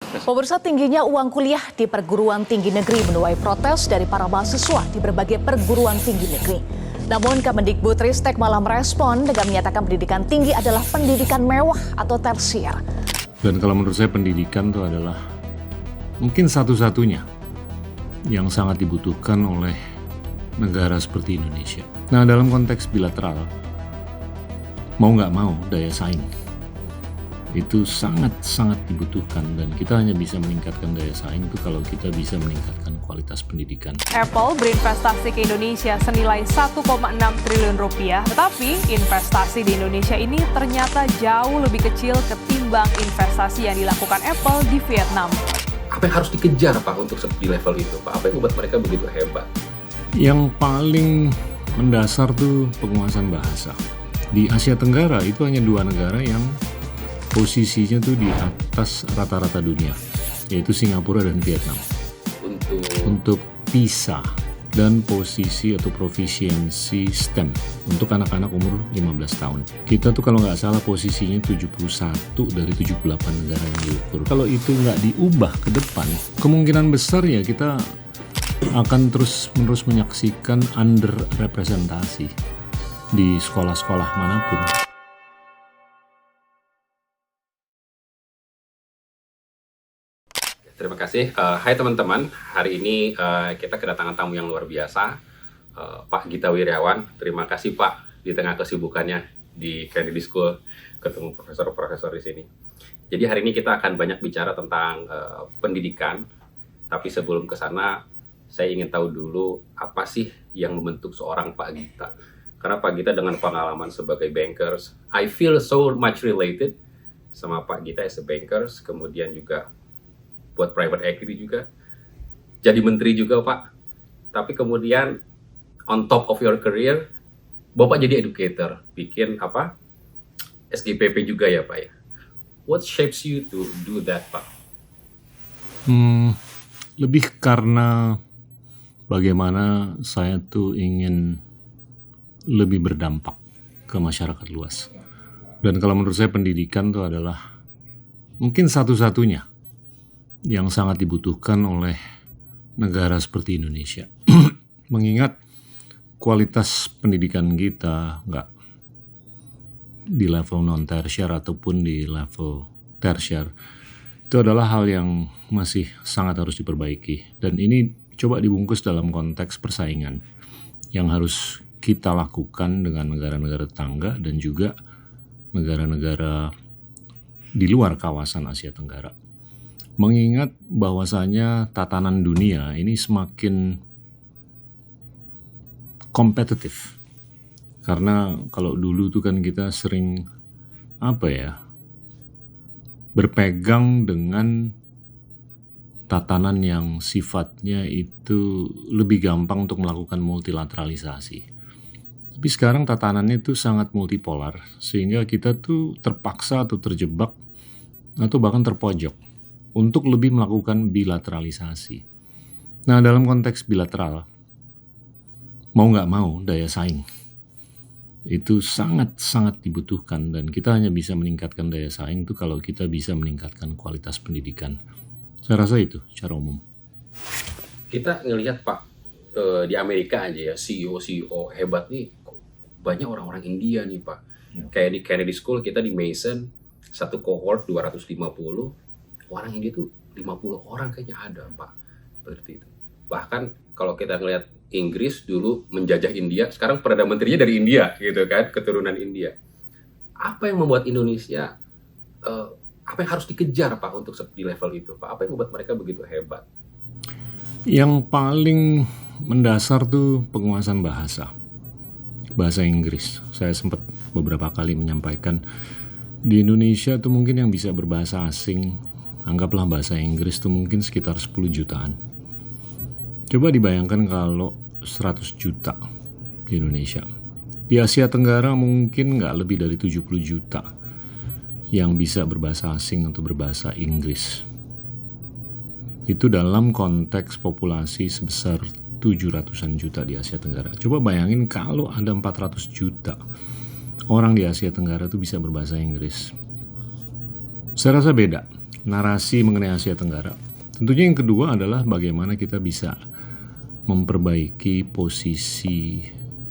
Pemirsa, tingginya uang kuliah di perguruan tinggi negeri menuai protes dari para mahasiswa di berbagai perguruan tinggi negeri. Namun Kemendikbudristek malah merespon dengan menyatakan pendidikan tinggi adalah pendidikan mewah atau tersier. Dan kalau menurut saya pendidikan itu adalah mungkin satu-satunya yang sangat dibutuhkan oleh negara seperti Indonesia. Nah, dalam konteks bilateral, mau nggak mau daya saing itu sangat-sangat dibutuhkan, dan kita hanya bisa meningkatkan daya saing itu kalau kita bisa meningkatkan kualitas pendidikan. Apple berinvestasi ke Indonesia senilai 1,6 triliun rupiah, tetapi investasi di Indonesia ini ternyata jauh lebih kecil ketimbang investasi yang dilakukan Apple di Vietnam. Apa yang harus dikejar, Pak, untuk di level itu, Pak? Apa yang membuat mereka begitu hebat? Yang paling mendasar tuh penguasaan bahasa. Di Asia Tenggara itu hanya 2 negara yang posisinya tuh di atas rata-rata dunia, yaitu Singapura dan Vietnam. Untuk PISA dan posisi atau proficiency STEM untuk anak-anak umur 15 tahun. Kita tuh kalau nggak salah posisinya 71 dari 78 negara yang diukur. Kalau itu nggak diubah ke depan, kemungkinan besar ya kita akan terus-menerus menyaksikan underrepresentasi di sekolah-sekolah manapun. Terima kasih. Hai teman-teman, hari ini kita kedatangan tamu yang luar biasa, Pak Gita Wirjawan. Terima kasih Pak, di tengah kesibukannya di Kennedy School, ketemu profesor-profesor di sini. Jadi hari ini kita akan banyak bicara tentang pendidikan, tapi sebelum ke sana, saya ingin tahu dulu apa sih yang membentuk seorang Pak Gita. Karena Pak Gita dengan pengalaman sebagai bankers, I feel so much related sama Pak Gita as a bankers, kemudian juga buat private equity juga, jadi menteri juga Pak. Tapi kemudian on top of your career, Bapak jadi educator, bikin apa? SGPP juga ya Pak ya. What shapes you to do that Pak? Lebih karena bagaimana saya tuh ingin lebih berdampak ke masyarakat luas. Dan kalau menurut saya pendidikan tuh adalah mungkin satu-satunya yang sangat dibutuhkan oleh negara seperti Indonesia. Mengingat kualitas pendidikan kita nggak di level non-tersier ataupun di level tersier, itu adalah hal yang masih sangat harus diperbaiki. Dan ini coba dibungkus dalam konteks persaingan yang harus kita lakukan dengan negara-negara tetangga dan juga negara-negara di luar kawasan Asia Tenggara. Mengingat bahwasanya tatanan dunia ini semakin kompetitif. Karena kalau dulu tuh kan kita sering berpegang dengan tatanan yang sifatnya itu lebih gampang untuk melakukan multilateralisasi. Tapi sekarang tatanannya itu sangat multipolar, sehingga kita tuh terpaksa atau terjebak atau bahkan terpojok untuk lebih melakukan bilateralisasi. Nah, dalam konteks bilateral, mau nggak mau daya saing itu sangat-sangat dibutuhkan, dan kita hanya bisa meningkatkan daya saing itu kalau kita bisa meningkatkan kualitas pendidikan. Saya rasa itu secara umum. Kita ngelihat Pak, di Amerika aja ya, CEO hebat nih, banyak orang-orang India nih Pak. Ya. Kayak di Kennedy School, kita di Mason, satu cohort 250, orang India tuh 50 orang kayaknya ada Pak, seperti itu. Bahkan kalau kita ngelihat Inggris dulu menjajah India, sekarang Perdana Menterinya dari India gitu kan, keturunan India. Apa yang membuat Indonesia, apa yang harus dikejar Pak untuk di level itu Pak? Apa yang membuat mereka begitu hebat? Yang paling mendasar tuh penguasaan bahasa Inggris. Saya sempat beberapa kali menyampaikan di Indonesia tuh mungkin yang bisa berbahasa asing, anggaplah bahasa Inggris tuh mungkin sekitar 10 jutaan. Coba dibayangkan kalau 100 juta di Indonesia. Di Asia Tenggara mungkin nggak lebih dari 70 juta yang bisa berbahasa asing atau berbahasa Inggris. Itu dalam konteks populasi sebesar 700-an juta di Asia Tenggara. Coba bayangin kalau ada 400 juta orang di Asia Tenggara itu bisa berbahasa Inggris. Saya rasa beda narasi mengenai Asia Tenggara. Tentunya yang kedua adalah bagaimana kita bisa memperbaiki posisi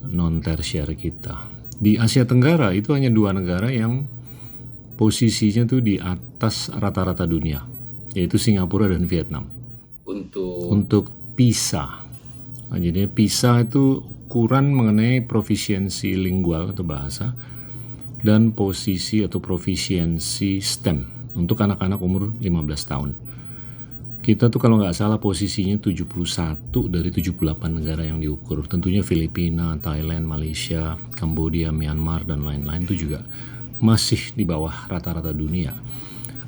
non-tersier kita. Di Asia Tenggara itu hanya 2 negara yang posisinya tuh di atas rata-rata dunia, yaitu Singapura dan Vietnam. Untuk PISA. Nah, jadi PISA itu ukuran mengenai profisiensi lingual atau bahasa dan posisi atau profisiensi STEM untuk anak-anak umur 15 tahun. Kita tuh kalau nggak salah posisinya 71 dari 78 negara yang diukur. Tentunya Filipina, Thailand, Malaysia, Kambodia, Myanmar, dan lain-lain itu juga masih di bawah rata-rata dunia.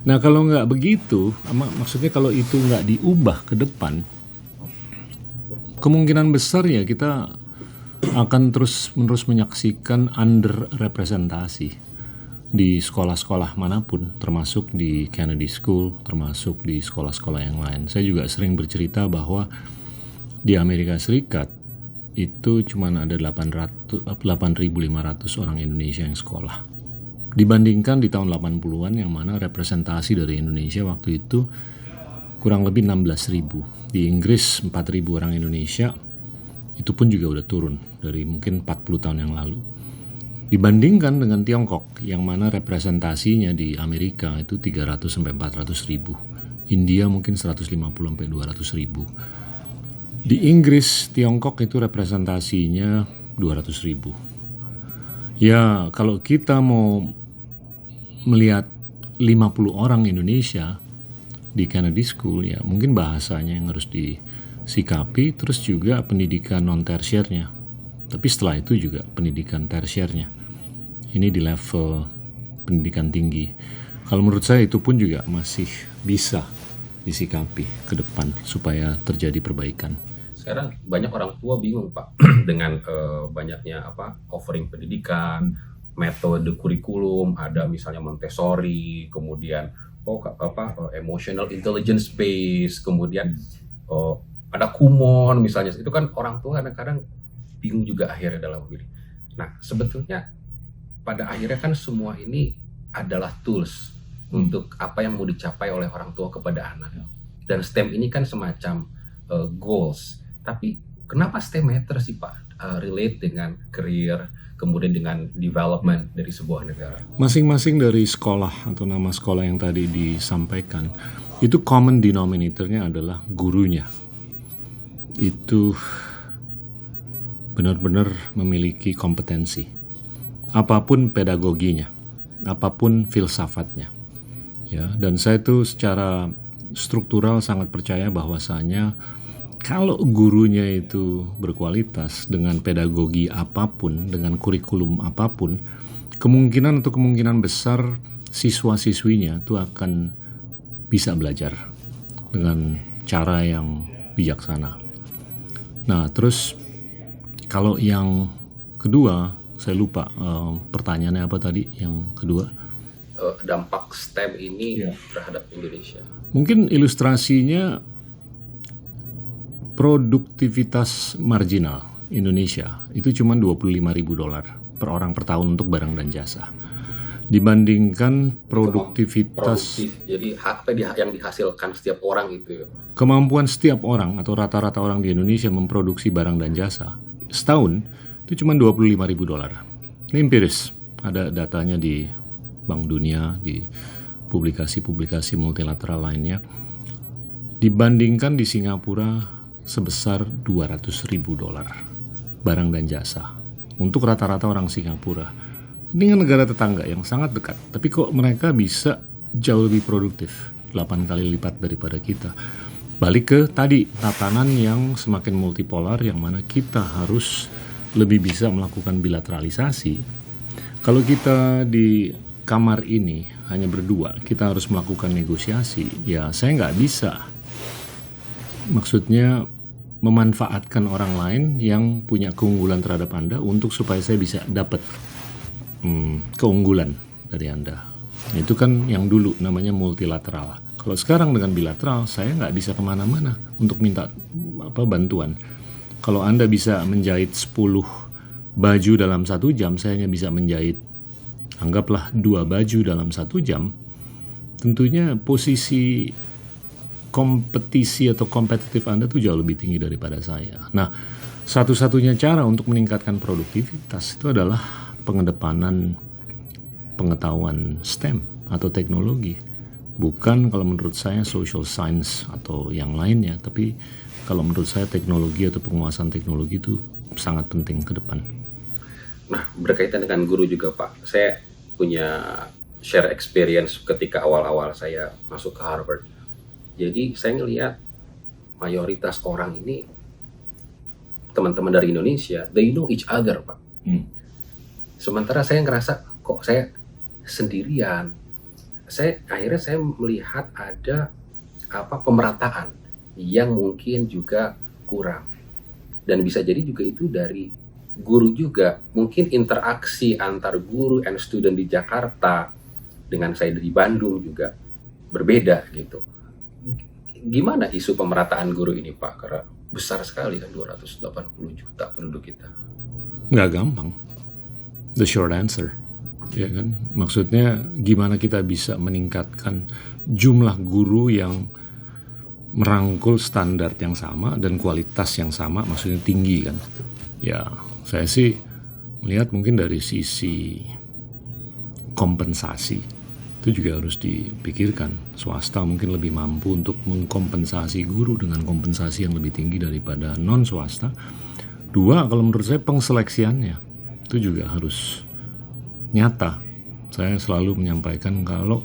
Nah kalau nggak begitu, maksudnya kalau itu nggak diubah ke depan, kemungkinan besar ya kita akan terus-menerus menyaksikan underrepresentasi di sekolah-sekolah manapun, termasuk di Kennedy School, termasuk di sekolah-sekolah yang lain. Saya juga sering bercerita bahwa di Amerika Serikat itu cuma ada 8.500 orang Indonesia yang sekolah. Dibandingkan di tahun 80-an yang mana representasi dari Indonesia waktu itu kurang lebih 16.000. Di Inggris 4.000 orang Indonesia, itu pun juga udah turun dari mungkin 40 tahun yang lalu. Dibandingkan dengan Tiongkok yang mana representasinya di Amerika itu 300 sampai 400 ribu. India mungkin 150 sampai 200 ribu. Di Inggris, Tiongkok itu representasinya 200 ribu. Ya kalau kita mau melihat 50 orang Indonesia di Kennedy School, ya mungkin bahasanya yang harus disikapi, terus juga pendidikan non-tersiernya. Tapi setelah itu juga pendidikan tersiernya. Ini di level pendidikan tinggi. Kalau menurut saya itu pun juga masih bisa disikapi ke depan supaya terjadi perbaikan. Sekarang banyak orang tua bingung Pak dengan banyaknya offering pendidikan, metode kurikulum, ada misalnya Montessori, kemudian emotional intelligence based, kemudian ada Kumon misalnya. Itu kan orang tua kadang-kadang bingung juga akhirnya dalam memilih. Nah, sebetulnya pada akhirnya kan semua ini adalah tools untuk apa yang mau dicapai oleh orang tua kepada anak. Dan STEM ini kan semacam goals. Tapi kenapa STEM matter sih Pak? Relate dengan career, kemudian dengan development dari sebuah negara. Masing-masing dari sekolah atau nama sekolah yang tadi disampaikan, itu common denominatornya adalah gurunya. Itu benar-benar memiliki kompetensi. Apapun pedagoginya, apapun filsafatnya. Ya, dan saya tuh secara struktural sangat percaya bahwasanya kalau gurunya itu berkualitas dengan pedagogi apapun, dengan kurikulum apapun, kemungkinan besar siswa-siswinya itu akan bisa belajar dengan cara yang bijaksana. Nah, terus kalau yang kedua, saya lupa pertanyaannya apa tadi yang kedua. Dampak STEM ini terhadap Indonesia. Mungkin ilustrasinya produktivitas marginal Indonesia itu cuma $25.000 per orang per tahun untuk barang dan jasa. Dibandingkan produktivitas, jadi apa yang dihasilkan setiap orang itu. Kemampuan setiap orang atau rata-rata orang di Indonesia memproduksi barang dan jasa setahun itu cuma $25.000. Ini empiris, ada datanya di Bank Dunia, di publikasi-publikasi multilateral lainnya. Dibandingkan di Singapura sebesar $200.000 barang dan jasa untuk rata-rata orang Singapura. Ini kan negara tetangga yang sangat dekat, tapi kok mereka bisa jauh lebih produktif, 8 kali lipat daripada kita. Balik ke tadi, tatanan yang semakin multipolar yang mana kita harus lebih bisa melakukan bilateralisasi. Kalau kita di kamar ini hanya berdua, kita harus melakukan negosiasi. Ya saya nggak bisa, maksudnya memanfaatkan orang lain yang punya keunggulan terhadap Anda untuk supaya saya bisa dapat keunggulan dari Anda. Itu kan yang dulu namanya multilateral. Kalau sekarang dengan bilateral, saya nggak bisa kemana-mana untuk minta bantuan. Kalau Anda bisa menjahit 10 baju dalam 1 jam, saya hanya bisa menjahit, anggaplah 2 baju dalam 1 jam. tentunya posisi kompetisi atau kompetitif Anda tuh jauh lebih tinggi daripada saya. Nah, satu-satunya cara untuk meningkatkan produktivitas itu adalah pengedepanan pengetahuan STEM atau teknologi. Bukan kalau menurut saya social science atau yang lainnya, tapi kalau menurut saya teknologi atau penguasaan teknologi itu sangat penting ke depan. Nah, berkaitan dengan guru juga Pak, saya punya share experience ketika awal-awal saya masuk ke Harvard. Jadi saya ngelihat mayoritas orang ini, teman-teman dari Indonesia, they know each other Pak. Sementara saya ngerasa kok saya sendirian. Akhirnya saya melihat ada pemerataan yang mungkin juga kurang. Dan bisa jadi juga itu dari guru juga. Mungkin interaksi antar guru and student di Jakarta dengan saya di Bandung juga berbeda gitu. Gimana isu pemerataan guru ini Pak? Karena besar sekali kan 280 juta penduduk kita. Nggak gampang. The short answer. Ya kan? Maksudnya gimana kita bisa meningkatkan jumlah guru yang merangkul standar yang sama dan kualitas yang sama, maksudnya tinggi kan. Ya, saya sih melihat mungkin dari sisi kompensasi itu juga harus dipikirkan. Swasta mungkin lebih mampu untuk mengkompensasi guru dengan kompensasi yang lebih tinggi daripada non swasta. Dua, kalau menurut saya pengseleksiannya itu juga harus nyata. Saya selalu menyampaikan kalau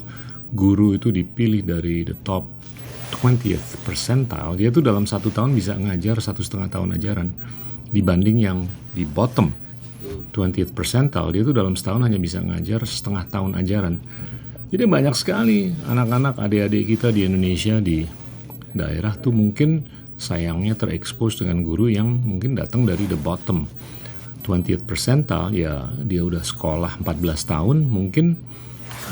guru itu dipilih dari the top 20th percentile, dia tuh dalam 1 tahun bisa ngajar 1,5 tahun ajaran, dibanding yang di bottom 20th percentile, dia tuh dalam setahun hanya bisa ngajar 1,5 tahun ajaran. Jadi banyak sekali anak-anak adik-adik kita di Indonesia di daerah tuh mungkin sayangnya terekspos dengan guru yang mungkin datang dari the bottom 20th percentile, ya dia udah sekolah 14 tahun, mungkin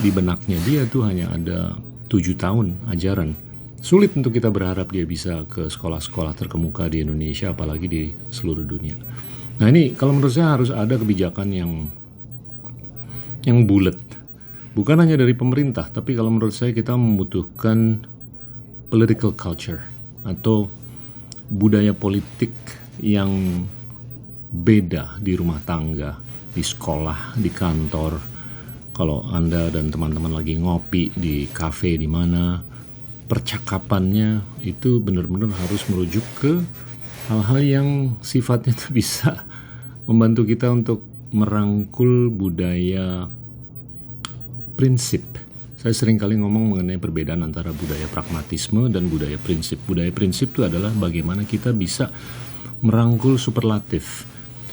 di benaknya dia tuh hanya ada 7 tahun ajaran. Sulit untuk kita berharap dia bisa ke sekolah-sekolah terkemuka di Indonesia, apalagi di seluruh dunia. Nah ini kalau menurut saya harus ada kebijakan yang bulat. Bukan hanya dari pemerintah, tapi kalau menurut saya kita membutuhkan political culture atau budaya politik yang beda di rumah tangga, di sekolah, di kantor. Kalau Anda dan teman-teman lagi ngopi di kafe di mana, percakapannya itu benar-benar harus merujuk ke hal-hal yang sifatnya itu bisa membantu kita untuk merangkul budaya prinsip. Saya sering kali ngomong mengenai perbedaan antara budaya pragmatisme dan budaya prinsip. Budaya prinsip itu adalah bagaimana kita bisa merangkul superlatif,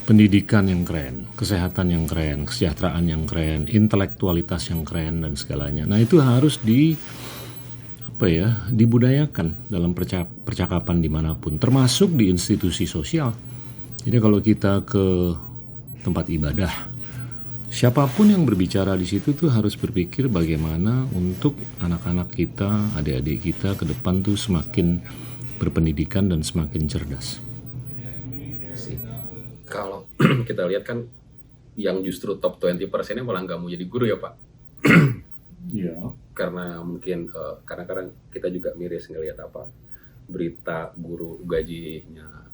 pendidikan yang keren, kesehatan yang keren, kesejahteraan yang keren, intelektualitas yang keren dan segalanya. Nah itu harus dibudayakan dalam percakapan dimanapun, termasuk di institusi sosial. Jadi kalau kita ke tempat ibadah, siapapun yang berbicara di situ tuh harus berpikir bagaimana untuk anak-anak kita, adik-adik kita ke depan tuh semakin berpendidikan dan semakin cerdas. Kalau kita lihat kan yang justru top 20%-nya malah nggak mau jadi guru ya Pak. Iya. Karena mungkin kadang-kadang kita juga miris ngelihat berita guru gajinya.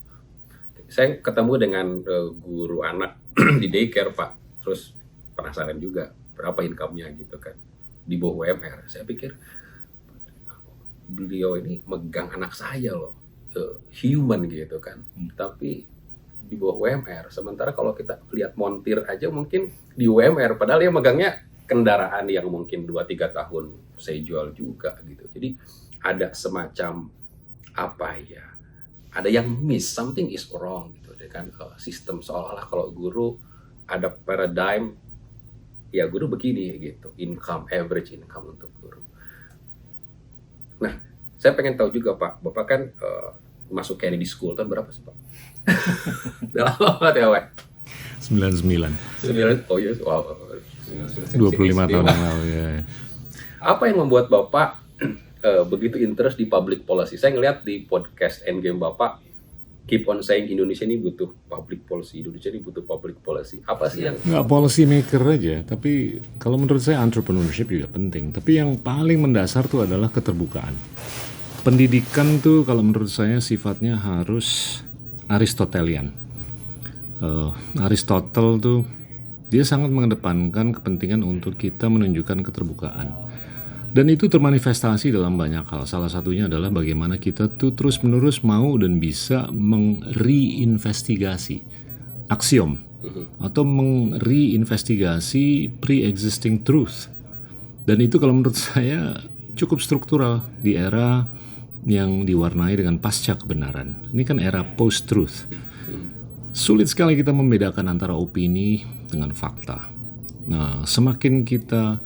Saya ketemu dengan guru anak di daycare Pak, terus penasaran juga berapa income-nya gitu kan di bawah UMR. Saya pikir beliau ini megang anak saya loh, human gitu kan, tapi di bawah UMR. Sementara kalau kita lihat montir aja mungkin di UMR, padahal dia megangnya kendaraan yang mungkin 2-3 tahun saya jual juga gitu. Jadi ada semacam ada yang miss, something is wrong gitu dengan sistem, seolah-olah kalau guru ada paradigm ya guru begini gitu, average income untuk guru. Nah, saya pengen tahu juga Pak, Bapak kan masuk Kennedy School tahun berapa sih Pak? Udah lama banget ya Pak? 99. Oh iya, wow. 25 tahun yang lalu ya. Apa yang membuat Bapak begitu interest di public policy? Saya ngelihat di podcast Endgame Bapak keep on saying Indonesia ini butuh public policy, Indonesia ini butuh public policy. Apa sih yang Nggak policy maker aja, tapi kalau menurut saya entrepreneurship juga penting. Tapi yang paling mendasar tuh adalah keterbukaan. Pendidikan tuh kalau menurut saya sifatnya harus Aristotelian. Aristotle tuh dia sangat mengedepankan kepentingan untuk kita menunjukkan keterbukaan. Dan itu termanifestasi dalam banyak hal. Salah satunya adalah bagaimana kita tuh terus-menerus mau dan bisa mereinvestigasi aksiom atau mereinvestigasi pre-existing truth. Dan itu kalau menurut saya cukup struktural di era yang diwarnai dengan pasca kebenaran. Ini kan era post-truth. Sulit sekali kita membedakan antara opini dengan fakta. Nah, semakin kita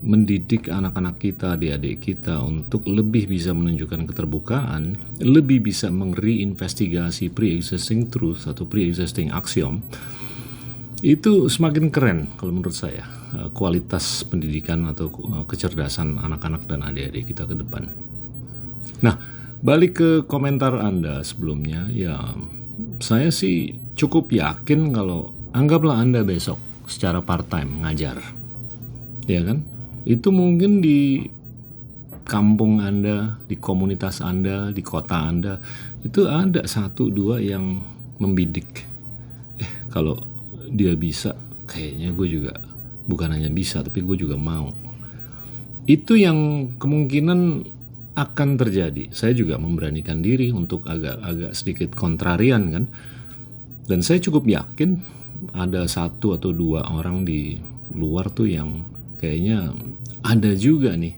mendidik anak-anak kita, adik-adik kita untuk lebih bisa menunjukkan keterbukaan, lebih bisa mereinvestigasi pre-existing truth atau pre-existing axiom, itu semakin keren kalau menurut saya kualitas pendidikan atau kecerdasan anak-anak dan adik-adik kita ke depan. Nah, balik ke komentar Anda sebelumnya, ya saya sih cukup yakin kalau anggaplah Anda besok secara part-time ngajar, ya kan? Itu mungkin di kampung Anda, di komunitas Anda, di kota Anda, itu ada 1-2 yang membidik. Kalau dia bisa, kayaknya gue juga bukan hanya bisa, tapi gue juga mau. Itu yang kemungkinan akan terjadi. Saya juga memberanikan diri untuk agak sedikit kontrarian kan. Dan saya cukup yakin ada 1 atau 2 orang di luar tuh yang kayaknya ada juga nih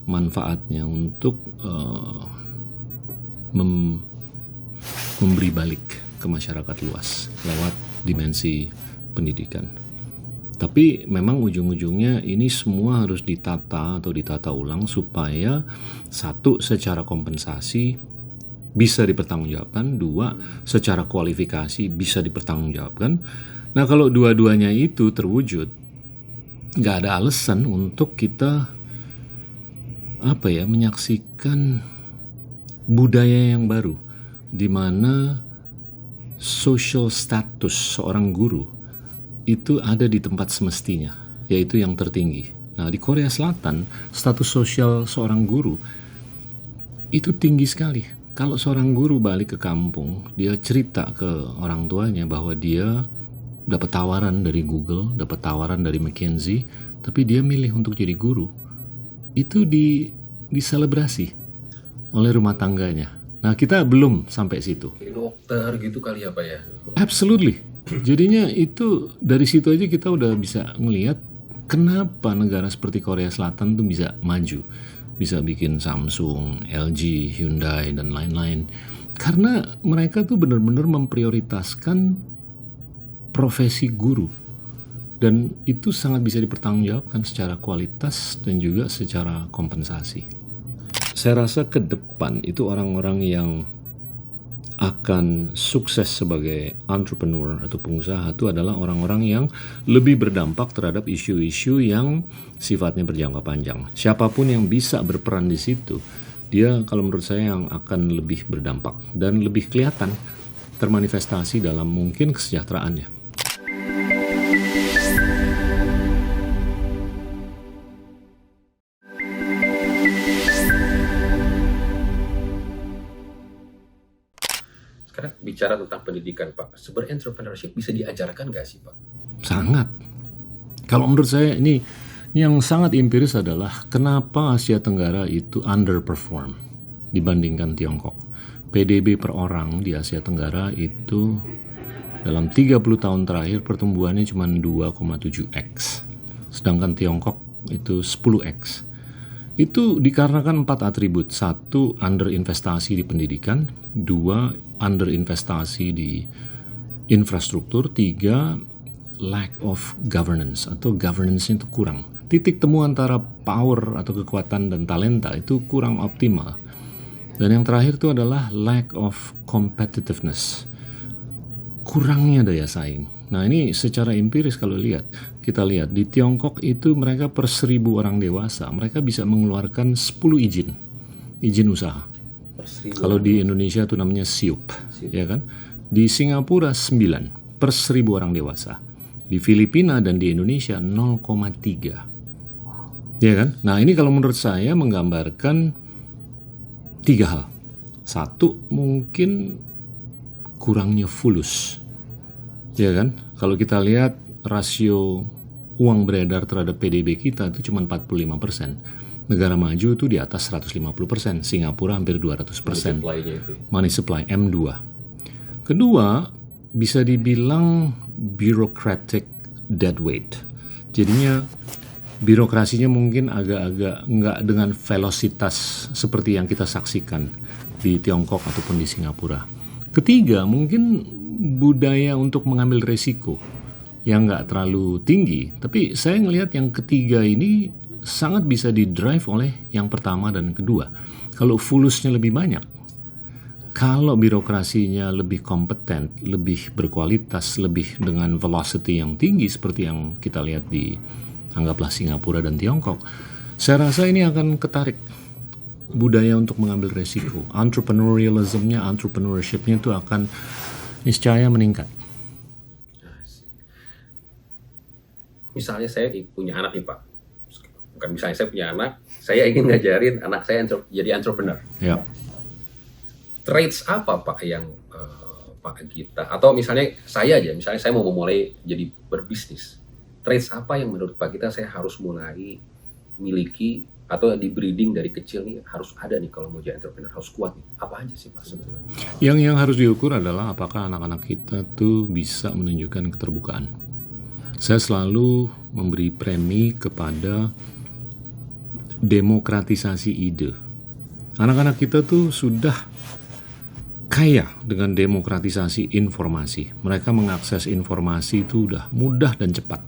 manfaatnya untuk memberi balik ke masyarakat luas lewat dimensi pendidikan. Tapi memang ujung-ujungnya ini semua harus ditata atau ditata ulang supaya 1, secara kompensasi bisa dipertanggungjawabkan, 2, secara kualifikasi bisa dipertanggungjawabkan. Nah, kalau dua-duanya itu terwujud, nggak ada alasan untuk kita menyaksikan budaya yang baru di mana social status seorang guru itu ada di tempat semestinya, yaitu yang tertinggi. Nah, di Korea Selatan status sosial seorang guru itu tinggi sekali. Kalau seorang guru balik ke kampung, dia cerita ke orang tuanya bahwa dia dapat tawaran dari Google, dapat tawaran dari McKinsey, tapi dia milih untuk jadi guru. Itu diselebrasi oleh rumah tangganya. Nah, kita belum sampai situ. kayak dokter gitu kali ya Pak ya? Absolutely. Jadinya itu dari situ aja kita udah bisa ngelihat kenapa negara seperti Korea Selatan tuh bisa maju. Bisa bikin Samsung, LG, Hyundai, dan lain-lain. Karena mereka tuh benar-benar memprioritaskan profesi guru, dan itu sangat bisa dipertanggungjawabkan secara kualitas dan juga secara kompensasi. Saya rasa ke depan itu orang-orang yang akan sukses sebagai entrepreneur atau pengusaha itu adalah orang-orang yang lebih berdampak terhadap isu-isu yang sifatnya berjangka panjang. Siapapun yang bisa berperan di situ, dia kalau menurut saya yang akan lebih berdampak dan lebih kelihatan termanifestasi dalam mungkin kesejahteraannya. Sekarang bicara tentang pendidikan Pak, sebenarnya entrepreneurship bisa diajarkan nggak sih Pak? Sangat. Kalau menurut saya ini yang sangat empiris adalah kenapa Asia Tenggara itu underperform dibandingkan Tiongkok. PDB per orang di Asia Tenggara itu dalam 30 tahun terakhir pertumbuhannya cuma 2,7x. Sedangkan Tiongkok itu 10x. Itu dikarenakan 4 atribut. 1, underinvestasi di pendidikan. 2, underinvestasi di infrastruktur. 3, lack of governance atau governance-nya itu kurang. Titik temu antara power atau kekuatan dan talenta itu kurang optimal. Dan yang terakhir itu adalah lack of competitiveness. Kurangnya daya saing. Nah, ini secara empiris kalau kita lihat di Tiongkok itu mereka per 1000 orang dewasa mereka bisa mengeluarkan 10 izin usaha. Kalau di Indonesia itu namanya SIUP, ya kan? Di Singapura 9 per 1000 orang dewasa. Di Filipina dan di Indonesia 0,3. Ya kan? Nah, ini kalau menurut saya menggambarkan 3 hal. Satu, mungkin kurangnya fulus. Ya kan? Kalau kita lihat rasio uang beredar terhadap PDB kita itu cuma 45%. Negara maju itu di atas 150%, Singapura hampir 200%. Money supply M2. Kedua, bisa dibilang bureaucratic dead weight. Jadinya birokrasinya mungkin agak-agak nggak dengan velositas seperti yang kita saksikan di Tiongkok ataupun di Singapura. Ketiga, mungkin budaya untuk mengambil resiko yang nggak terlalu tinggi. Tapi saya ngelihat yang ketiga ini sangat bisa didrive oleh yang pertama dan kedua. Kalau fulusnya lebih banyak, kalau birokrasinya lebih kompeten, lebih berkualitas, lebih dengan velocity yang tinggi seperti yang kita lihat di anggaplah Singapura dan Tiongkok, saya rasa ini akan ketarik budaya untuk mengambil resiko. Entrepreneurialismnya, entrepreneurshipnya itu akan niscaya meningkat. Misalnya saya punya anak nih Pak, bukan misalnya saya punya anak, saya ingin ngajarin anak saya jadi entrepreneur. Ya. Traits apa Pak yang Pak Gita, atau misalnya saya aja, misalnya saya mau memulai jadi berbisnis, traits apa yang menurut Pak Gita saya harus mulai miliki atau di breeding dari kecil nih harus ada nih kalau mau jadi entrepreneur, harus kuat nih, apa aja sih Pak sebetulnya? Yang harus diukur adalah apakah anak-anak kita tuh bisa menunjukkan keterbukaan. Saya selalu memberi premi kepada demokratisasi ide. Anak-anak kita tuh sudah kaya dengan demokratisasi informasi. Mereka mengakses informasi itu udah mudah dan cepat,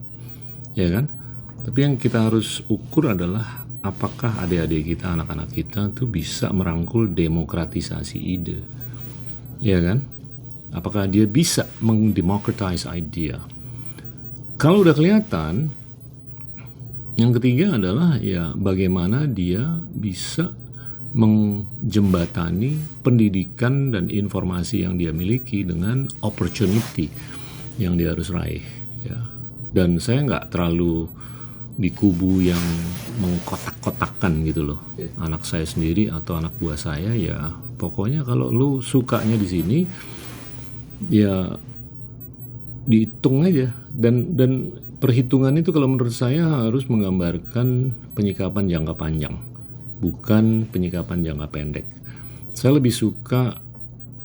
ya kan? Tapi yang kita harus ukur adalah apakah adik-adik kita, anak-anak kita tuh bisa merangkul demokratisasi ide, ya kan? Apakah dia bisa mendemocratize idea? Kalau udah kelihatan, yang ketiga adalah ya bagaimana dia bisa menjembatani pendidikan dan informasi yang dia miliki dengan opportunity yang dia harus raih. Ya. Dan saya nggak terlalu di kubu yang mengkotak-kotakkan gitu loh. Anak saya sendiri atau anak buah saya ya pokoknya kalau lu sukanya di sini ya dihitung aja. Dan perhitungan itu kalau menurut saya harus menggambarkan penyikapan jangka panjang, bukan penyikapan jangka pendek. Saya lebih suka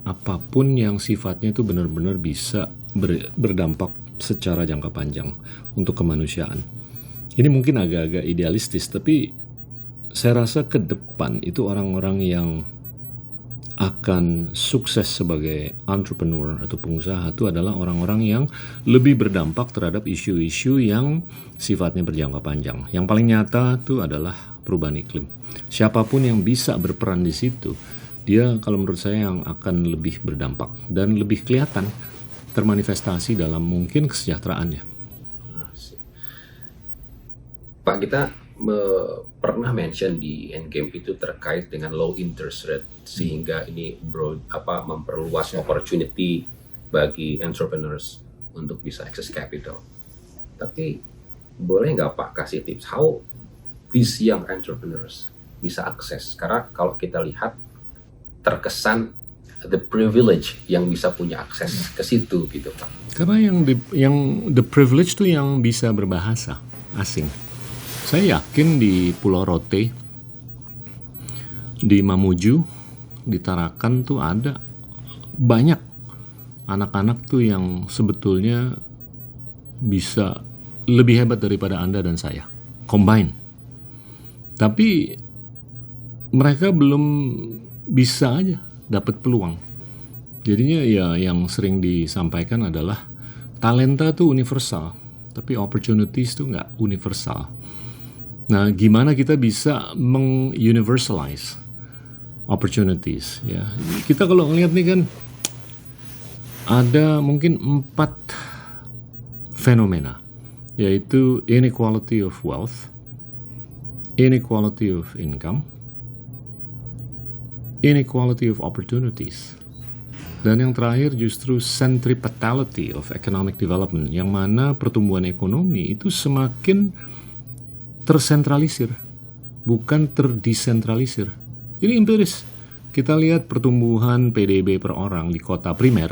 apapun yang sifatnya itu benar-benar bisa berdampak secara jangka panjang untuk kemanusiaan. Ini mungkin agak-agak idealistis, tapi saya rasa ke depan itu orang-orang yang akan sukses sebagai entrepreneur atau pengusaha itu adalah orang-orang yang lebih berdampak terhadap isu-isu yang sifatnya berjangka panjang. Yang paling nyata itu adalah perubahan iklim. Siapapun yang bisa berperan di situ, dia kalau menurut saya yang akan lebih berdampak dan lebih kelihatan termanifestasi dalam mungkin kesejahteraannya. Pak, kita pernah mention di Endgame itu terkait dengan low interest rate sehingga ini memperluas opportunity bagi entrepreneurs untuk bisa access capital. Tapi boleh nggak Pak kasih tips how these young entrepreneurs bisa akses? Karena kalau kita lihat terkesan the privilege yang bisa punya akses ke situ gitu Pak. Karena yang the privilege tuh yang bisa berbahasa asing. Saya yakin di Pulau Rote, di Mamuju, di Tarakan tuh ada banyak anak-anak tuh yang sebetulnya bisa lebih hebat daripada Anda dan saya, combine. Tapi mereka belum bisa aja dapat peluang. Jadinya ya yang sering disampaikan adalah talenta tuh universal, tapi opportunities tuh nggak universal. Nah, gimana kita bisa meng-universalize opportunities ya. Kita kalau ngelihat nih kan ada mungkin 4 fenomena, yaitu inequality of wealth, inequality of income, inequality of opportunities. Dan yang terakhir justru centripetality of economic development, yang mana pertumbuhan ekonomi itu semakin tersentralisir, bukan terdesentralisir. Ini empiris. Kita lihat pertumbuhan PDB per orang di kota primer,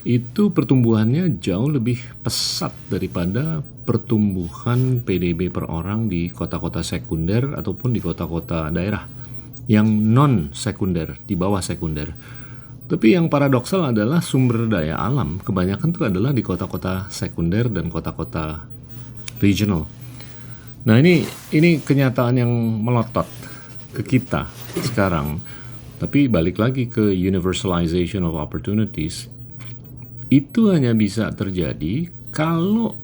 itu pertumbuhannya jauh lebih pesat daripada pertumbuhan PDB per orang di kota-kota sekunder ataupun di kota-kota daerah yang non-sekunder, di bawah sekunder. Tapi yang paradoksal adalah sumber daya alam kebanyakan itu adalah di kota-kota sekunder dan kota-kota regional. Nah ini kenyataan yang melotot ke kita sekarang. Tapi balik lagi ke universalization of opportunities, itu hanya bisa terjadi kalau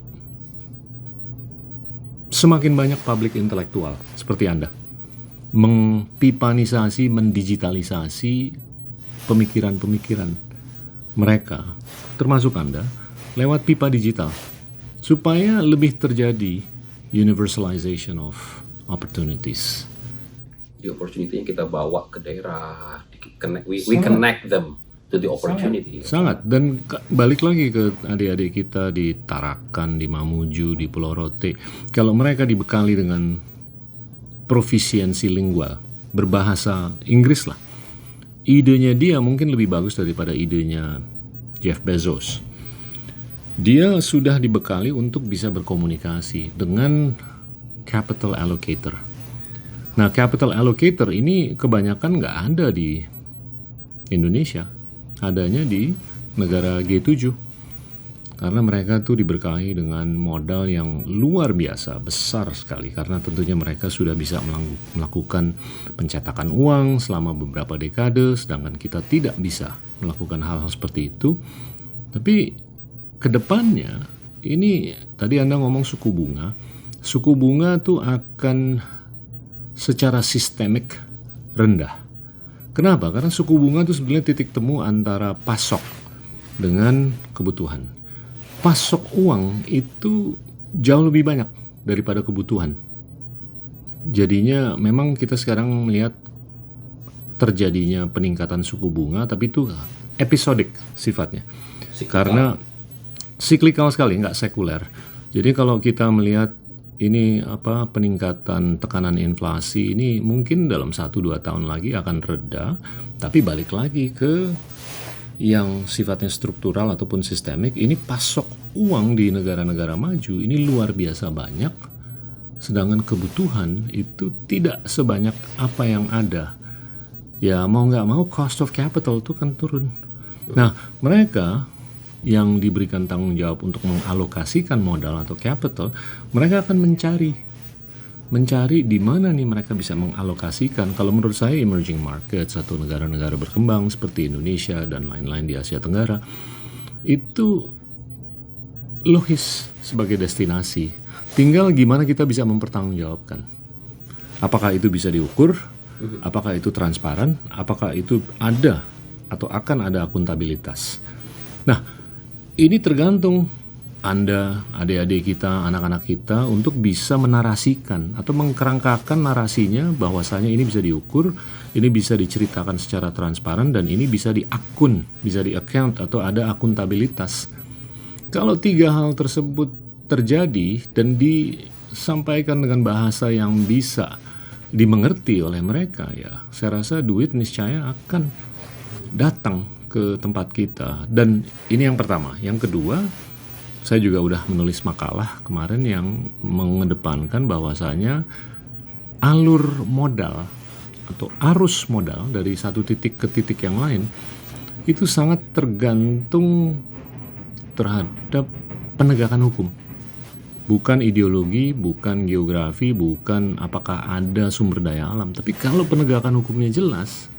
semakin banyak publik intelektual seperti Anda mengpipanisasi, mendigitalisasi pemikiran-pemikiran mereka, termasuk Anda, lewat pipa digital, supaya lebih terjadi universalization of opportunities. The opportunity yang kita bawa ke daerah, we connect them to the opportunity. Sangat. Dan balik lagi ke adik-adik kita di Tarakan, di Mamuju, di Pulau Rote, kalau mereka dibekali dengan profisiensi lingual, berbahasa Inggris lah, idenya dia mungkin lebih bagus daripada idenya Jeff Bezos. Dia sudah dibekali untuk bisa berkomunikasi dengan capital allocator. Nah, capital allocator ini kebanyakan nggak ada di Indonesia, adanya di negara G7. Karena mereka tuh diberkahi dengan modal yang luar biasa, besar sekali. Karena tentunya mereka sudah bisa melakukan pencetakan uang selama beberapa dekade, sedangkan kita tidak bisa melakukan hal-hal seperti itu. Tapi kedepannya, ini tadi Anda ngomong suku bunga tuh akan secara sistemik rendah. Kenapa? Karena suku bunga itu sebenarnya titik temu antara pasok dengan kebutuhan. Pasok uang itu jauh lebih banyak daripada kebutuhan. Jadinya memang kita sekarang melihat terjadinya peningkatan suku bunga, tapi itu episodik sifatnya. Karena siklikal sekali, nggak sekuler. Jadi kalau kita melihat ini peningkatan tekanan inflasi ini mungkin dalam 1-2 tahun lagi akan reda, tapi balik lagi ke yang sifatnya struktural ataupun sistemik. Ini pasok uang di negara-negara maju ini luar biasa banyak, sedangkan kebutuhan itu tidak sebanyak apa yang ada. Ya mau nggak mau cost of capital itu kan turun. Nah, mereka yang diberikan tanggung jawab untuk mengalokasikan modal atau capital, mereka akan mencari di mana nih mereka bisa mengalokasikan. Kalau menurut saya emerging markets atau negara-negara berkembang seperti Indonesia dan lain-lain di Asia Tenggara itu logis sebagai destinasi. Tinggal gimana kita bisa mempertanggungjawabkan. Apakah itu bisa diukur? Apakah itu transparan? Apakah itu ada atau akan ada akuntabilitas? Nah, ini tergantung Anda, adik-adik kita, anak-anak kita untuk bisa menarasikan atau mengkerangkakan narasinya bahwasanya ini bisa diukur, ini bisa diceritakan secara transparan, dan ini bisa diakun, bisa di-account atau ada akuntabilitas. Kalau 3 hal tersebut terjadi dan disampaikan dengan bahasa yang bisa dimengerti oleh mereka, ya saya rasa duit niscaya akan datang ke tempat kita. Dan ini yang pertama. Yang kedua, saya juga udah menulis makalah kemarin yang mengedepankan bahwasanya alur modal atau arus modal dari satu titik ke titik yang lain itu sangat tergantung terhadap penegakan hukum. Bukan ideologi, bukan geografi, bukan apakah ada sumber daya alam. Tapi kalau penegakan hukumnya jelas,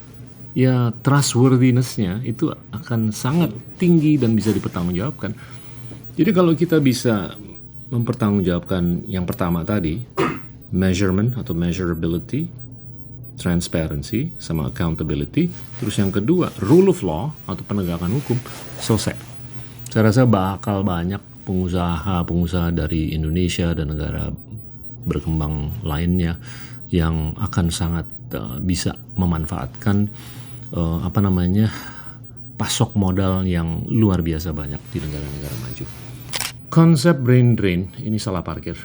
ya trustworthiness-nya itu akan sangat tinggi dan bisa dipertanggungjawabkan. Jadi kalau kita bisa mempertanggungjawabkan yang pertama tadi, measurement atau measurability, transparency sama accountability, terus yang kedua rule of law atau penegakan hukum, selesai. Saya rasa bakal banyak pengusaha dari Indonesia dan negara berkembang lainnya yang akan sangat bisa memanfaatkan pasok modal yang luar biasa banyak di negara-negara maju. Konsep brain drain ini salah parkir.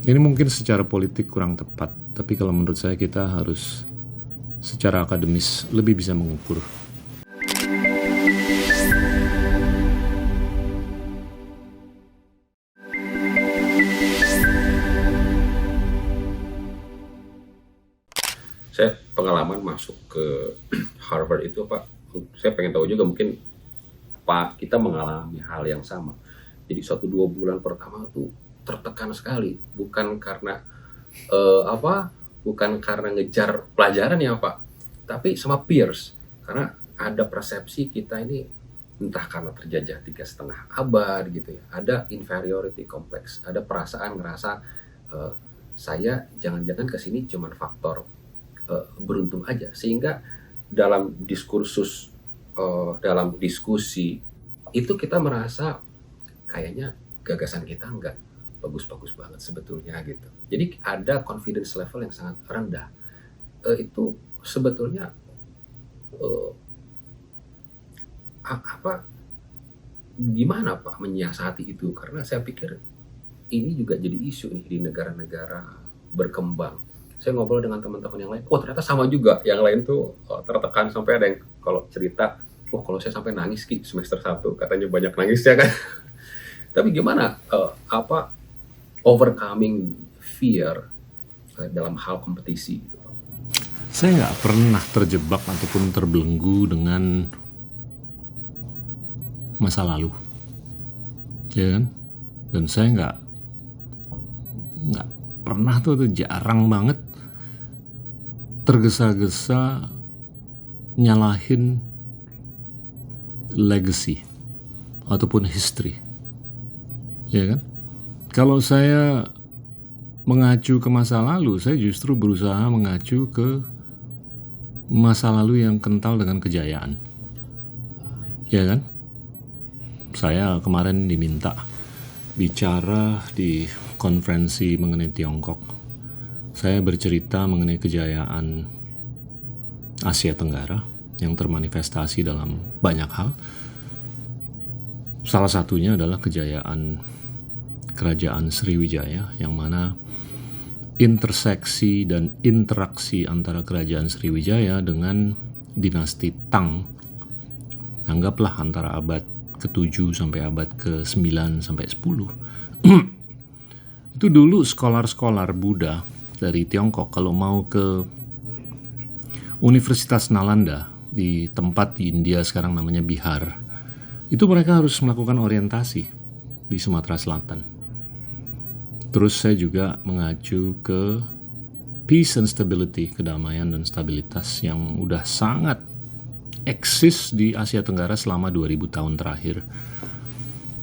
Ini mungkin secara politik kurang tepat, tapi kalau menurut saya kita harus secara akademis lebih bisa mengukur. Saya pengalaman masuk ke Harvard itu Pak, saya pengen tahu juga mungkin Pak kita mengalami hal yang sama. Jadi 1-2 bulan pertama tuh tertekan sekali, bukan karena bukan karena ngejar pelajaran ya Pak, tapi sama peers, karena ada persepsi kita ini entah karena terjajah 3,5 abad gitu ya, ada inferiority complex, ada perasaan ngerasa saya jangan-jangan kesini cuman faktor beruntung aja, sehingga dalam diskursus dalam diskusi itu kita merasa kayaknya gagasan kita nggak bagus-bagus banget sebetulnya gitu. Jadi ada confidence level yang sangat rendah. Itu sebetulnya gimana Pak menyiasati itu? Karena saya pikir ini juga jadi isu nih di negara-negara berkembang. Saya ngobrol dengan teman-teman yang lain, ternyata sama juga. Yang lain tuh tertekan sampai ada yang kalau cerita, kalau saya sampai nangis semester 1, katanya banyak nangisnya kan. Tapi gimana overcoming fear dalam hal kompetisi gitu Pak? Saya nggak pernah terjebak ataupun terbelenggu dengan masa lalu, ya kan? Dan saya nggak pernah tuh jarang banget tergesa-gesa nyalahin legacy ataupun history, ya kan? Kalau saya mengacu ke masa lalu, saya justru berusaha mengacu ke masa lalu yang kental dengan kejayaan, ya kan? Saya kemarin diminta bicara di konferensi mengenai Tiongkok. Saya bercerita mengenai kejayaan Asia Tenggara yang termanifestasi dalam banyak hal. Salah satunya adalah kejayaan Kerajaan Sriwijaya, yang mana interseksi dan interaksi antara Kerajaan Sriwijaya dengan dinasti Tang, anggaplah antara abad ke-7 sampai abad ke-9 sampai 10. Itu dulu skolar-skolar Buddha dari Tiongkok kalau mau ke Universitas Nalanda di tempat di India sekarang namanya Bihar, itu mereka harus melakukan orientasi di Sumatera Selatan. Terus saya juga mengacu ke peace and stability, kedamaian dan stabilitas yang udah sangat eksis di Asia Tenggara selama 2000 tahun terakhir.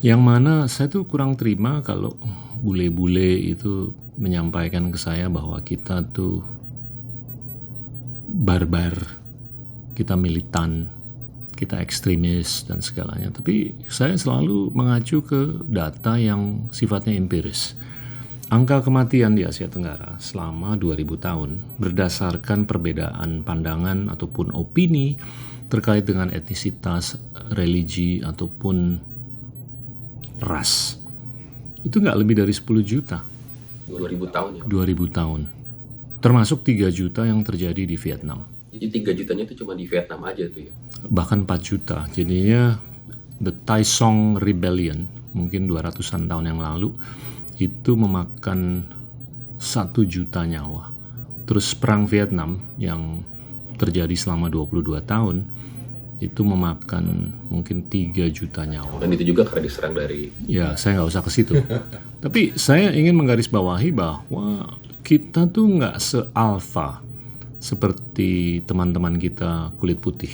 Yang mana saya tuh kurang terima kalau bule-bule itu menyampaikan ke saya bahwa kita tuh barbar, kita militan, kita ekstremis dan segalanya. Tapi saya selalu mengacu ke data yang sifatnya empiris. Angka kematian di Asia Tenggara selama 2000 tahun berdasarkan perbedaan pandangan ataupun opini terkait dengan etnisitas, religi, ataupun ras, itu nggak lebih dari 10 juta. 2000 tahun ya? 2000 tahun. Termasuk 3 juta yang terjadi di Vietnam. Jadi 3 jutanya itu cuma di Vietnam aja tuh ya? Bahkan 4 juta. Jadinya The Tai Song Rebellion, mungkin 200-an tahun yang lalu, itu memakan 1 juta nyawa. Terus Perang Vietnam yang terjadi selama 22 tahun, itu memakan mungkin 3 juta nyawa. Dan itu juga karena diserang dari... Ya, saya nggak usah ke situ. Tapi saya ingin menggarisbawahi bahwa kita tuh nggak se-alfa seperti teman-teman kita kulit putih.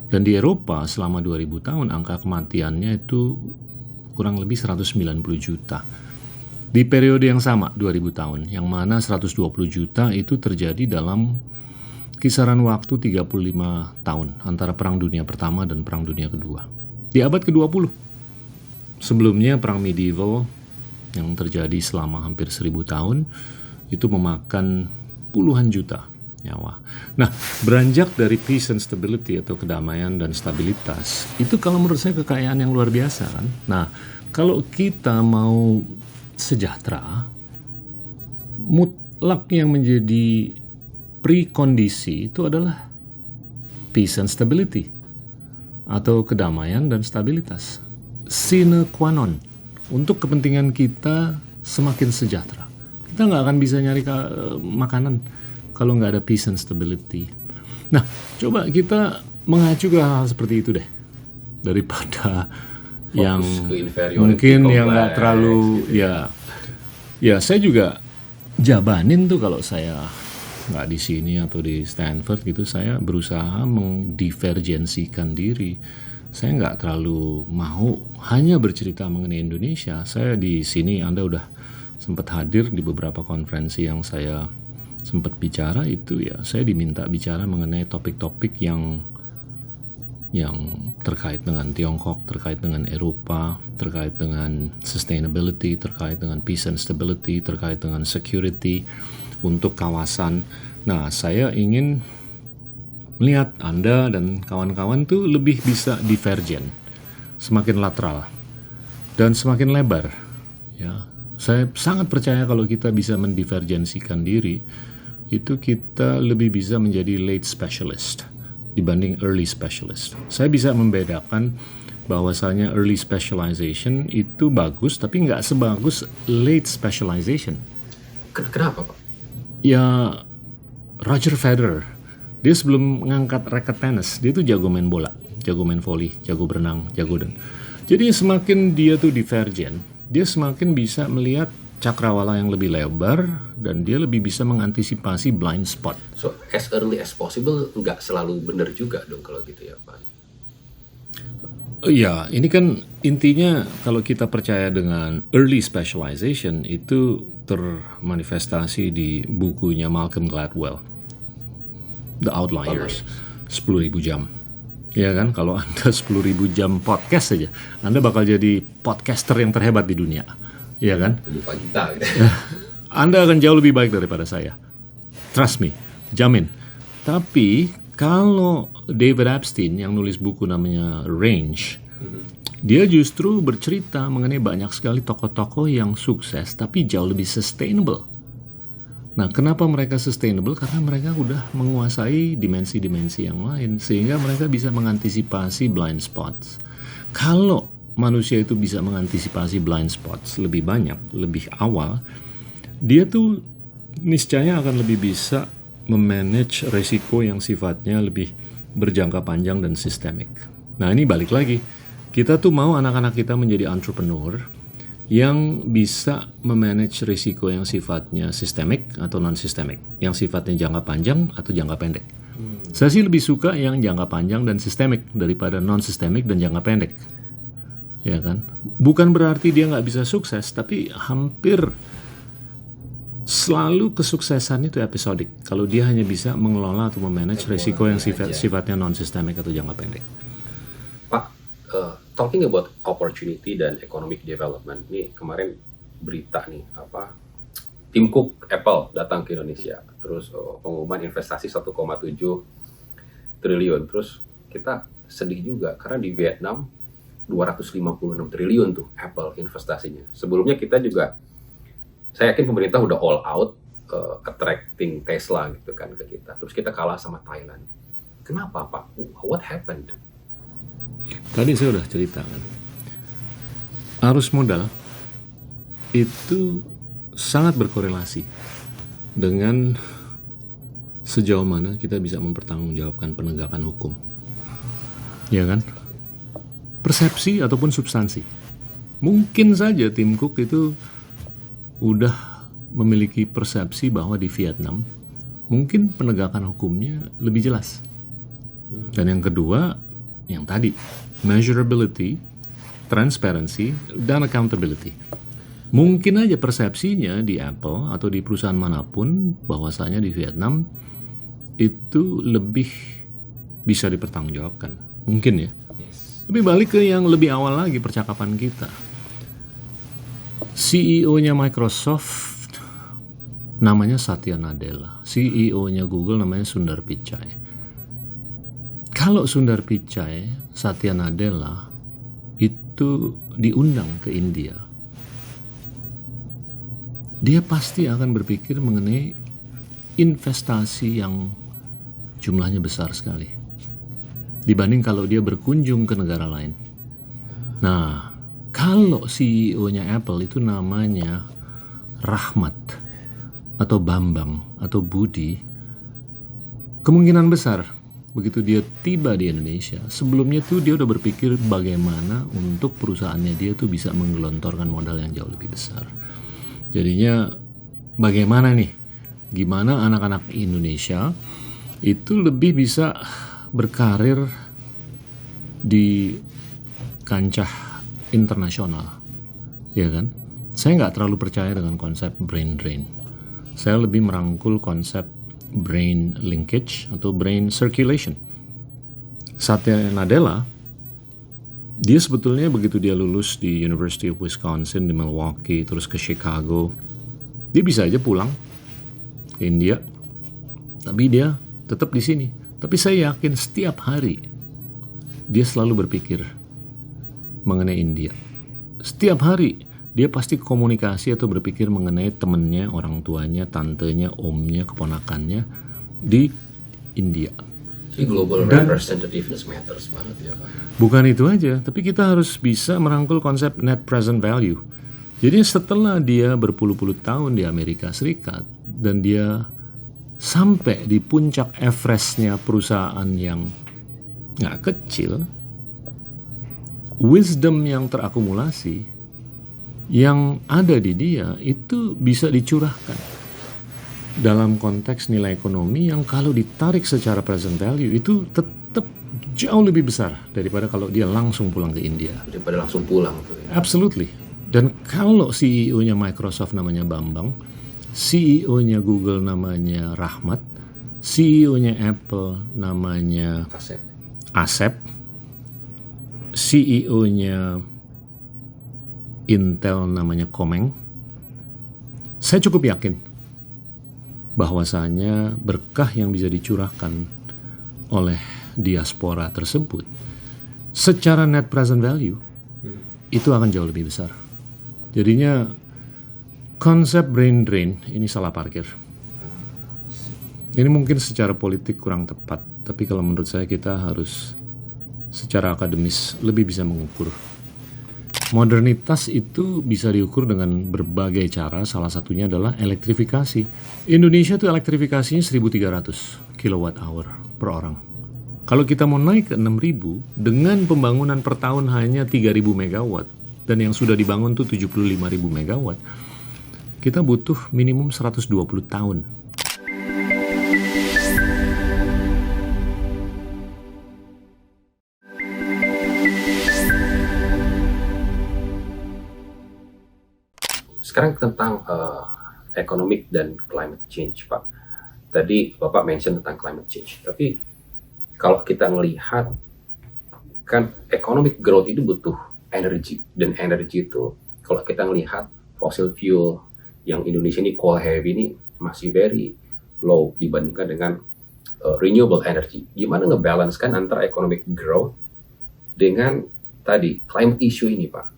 Dan di Eropa selama 2000 tahun angka kematiannya itu kurang lebih 190 juta. Di periode yang sama 2000 tahun, yang mana 120 juta itu terjadi dalam kisaran waktu 35 tahun antara Perang Dunia Pertama dan Perang Dunia Kedua. Di abad ke-20. Sebelumnya perang medieval yang terjadi selama hampir 1000 tahun itu memakan puluhan juta nyawa. Nah, beranjak dari peace and stability atau kedamaian dan stabilitas, itu kalau menurut saya kekayaan yang luar biasa kan. Nah, kalau kita mau sejahtera, mutlak yang menjadi prekondisi itu adalah peace and stability atau kedamaian dan stabilitas. Sine qua non untuk kepentingan kita semakin sejahtera. Kita nggak akan bisa nyari makanan kalau nggak ada peace and stability. Nah, coba kita mengacu ke hal seperti itu deh, daripada yang mungkin yang nggak terlalu ya saya juga jabanin tuh kalau saya nggak di sini atau di Stanford gitu, saya berusaha mendivergensikan diri. Saya nggak terlalu mau hanya bercerita mengenai Indonesia. Saya di sini, Anda udah sempat hadir di beberapa konferensi yang saya sempat bicara itu, ya saya diminta bicara mengenai topik-topik yang terkait dengan Tiongkok, terkait dengan Eropa, terkait dengan sustainability, terkait dengan peace and stability, terkait dengan security untuk kawasan. Nah, saya ingin melihat Anda dan kawan-kawan tuh lebih bisa divergen, semakin lateral dan semakin lebar. Ya, saya sangat percaya kalau kita bisa mendivergensikan diri, itu kita lebih bisa menjadi late specialist dibanding early specialist. Saya bisa membedakan bahwasanya early specialization itu bagus, tapi nggak sebagus late specialization. Kenapa, Pak? Ya, Roger Federer, dia sebelum mengangkat raket tenis, dia tuh jago main bola, jago main volley, jago berenang, jago dan. Jadi semakin dia tuh divergen, dia semakin bisa melihat cakrawala yang lebih lebar dan dia lebih bisa mengantisipasi blind spot. So as early as possible nggak selalu benar juga dong kalau gitu ya, Pak. Ya, ini kan intinya kalau kita percaya dengan early specialization itu termanifestasi di bukunya Malcolm Gladwell, The Outliers, 10.000 jam. Ya kan, kalau Anda 10.000 jam podcast saja, Anda bakal jadi podcaster yang terhebat di dunia. Ya kan? Lupa kita gitu. Anda akan jauh lebih baik daripada saya. Trust me, jamin. Tapi kalau David Epstein yang nulis buku namanya Range, dia justru bercerita mengenai banyak sekali tokoh-tokoh yang sukses tapi jauh lebih sustainable. Nah, kenapa mereka sustainable? Karena mereka udah menguasai dimensi-dimensi yang lain sehingga mereka bisa mengantisipasi blind spots. Kalau manusia itu bisa mengantisipasi blind spots lebih banyak, lebih awal, dia tuh niscaya akan lebih bisa memanage resiko yang sifatnya lebih berjangka panjang dan sistemik. Nah, ini balik lagi, kita tuh mau anak-anak kita menjadi entrepreneur yang bisa memanage risiko yang sifatnya sistemik atau non-sistemik, yang sifatnya jangka panjang atau jangka pendek. Saya sih lebih suka yang jangka panjang dan sistemik daripada non-sistemik dan jangka pendek. Ya kan? Bukan berarti dia nggak bisa sukses, tapi hampir selalu kesuksesannya itu episodik. Kalau dia hanya bisa mengelola atau memanage risiko yang sifatnya non-sistemik atau jangka pendek. Pak, talking about opportunity dan economic development, ini kemarin berita nih, Tim Cook Apple datang ke Indonesia, terus pengumuman investasi 1,7 triliun, terus kita sedih juga karena di Vietnam 256 triliun tuh Apple investasinya. Sebelumnya kita juga, saya yakin pemerintah udah all out attracting Tesla gitu kan ke kita. Terus kita kalah sama Thailand. Kenapa, Pak? What happened? Tadi saya udah cerita kan. Arus modal itu sangat berkorelasi dengan sejauh mana kita bisa mempertanggungjawabkan penegakan hukum. Ya kan? Persepsi ataupun substansi. Mungkin saja Tim Cook itu udah memiliki persepsi bahwa di Vietnam mungkin penegakan hukumnya lebih jelas. Dan yang kedua, yang tadi, measurability, transparency, dan accountability. Mungkin aja persepsinya di Apple atau di perusahaan manapun bahwasanya di Vietnam itu lebih bisa dipertanggungjawabkan. Mungkin ya. Tapi balik ke yang lebih awal lagi percakapan kita. CEO-nya Microsoft namanya Satya Nadella. CEO-nya Google namanya Sundar Pichai. Kalau Sundar Pichai, Satya Nadella itu diundang ke India, dia pasti akan berpikir mengenai investasi yang jumlahnya besar sekali dibanding kalau dia berkunjung ke negara lain. Nah, kalau CEO-nya Apple itu namanya Rahmat atau Bambang atau Budi, kemungkinan besar begitu dia tiba di Indonesia, sebelumnya tuh dia udah berpikir bagaimana untuk perusahaannya dia tuh bisa menggelontorkan modal yang jauh lebih besar. Jadinya bagaimana nih, gimana anak-anak Indonesia itu lebih bisa berkarir di kancah internasional, ya kan? Saya nggak terlalu percaya dengan konsep brain drain. Saya lebih merangkul konsep brain linkage atau brain circulation. Satya Nadella, dia sebetulnya begitu dia lulus di University of Wisconsin di Milwaukee, terus ke Chicago, dia bisa aja pulang ke India, tapi dia tetap di sini. Tapi saya yakin setiap hari dia selalu berpikir mengenai India. Setiap hari dia pasti komunikasi atau berpikir mengenai temennya, orang tuanya, tantenya, omnya, keponakannya di India. Jadi global representativeness matters banget ya Pak. Bukan itu aja, tapi kita harus bisa merangkul konsep net present value. Jadi setelah dia berpuluh-puluh tahun di Amerika Serikat dan dia sampai di puncak Everest-nya perusahaan yang nggak kecil, wisdom yang terakumulasi yang ada di dia itu bisa dicurahkan dalam konteks nilai ekonomi yang kalau ditarik secara present value itu tetap jauh lebih besar daripada kalau dia langsung pulang ke India. Daripada langsung pulang tuh. Absolutely. Dan kalau CEO-nya Microsoft namanya Bambang, CEO-nya Google namanya Rahmat, CEO-nya Apple namanya Asep, CEO-nya Intel namanya Komeng, saya cukup yakin bahwasanya berkah yang bisa dicurahkan oleh diaspora tersebut secara net present value itu akan jauh lebih besar. Jadinya konsep brain drain ini salah parkir. Ini mungkin secara politik kurang tepat, tapi kalau menurut saya kita harus secara akademis lebih bisa mengukur. Modernitas itu bisa diukur dengan berbagai cara, salah satunya adalah elektrifikasi. Indonesia tuh elektrifikasinya 1.300 kWh per orang. Kalau kita mau naik ke 6.000 dengan pembangunan per tahun hanya 3.000 megawatt dan yang sudah dibangun tuh 75.000 megawatt, kita butuh minimum 120 tahun. Sekarang tentang economic dan climate change, Pak. Tadi Bapak mention tentang climate change, tapi kalau kita melihat kan economic growth itu butuh energi, dan energi itu kalau kita melihat fossil fuel yang Indonesia ini coal heavy ini masih very low dibandingkan dengan renewable energy. Gimana ngebalance-kan antara economic growth dengan tadi climate issue ini, Pak?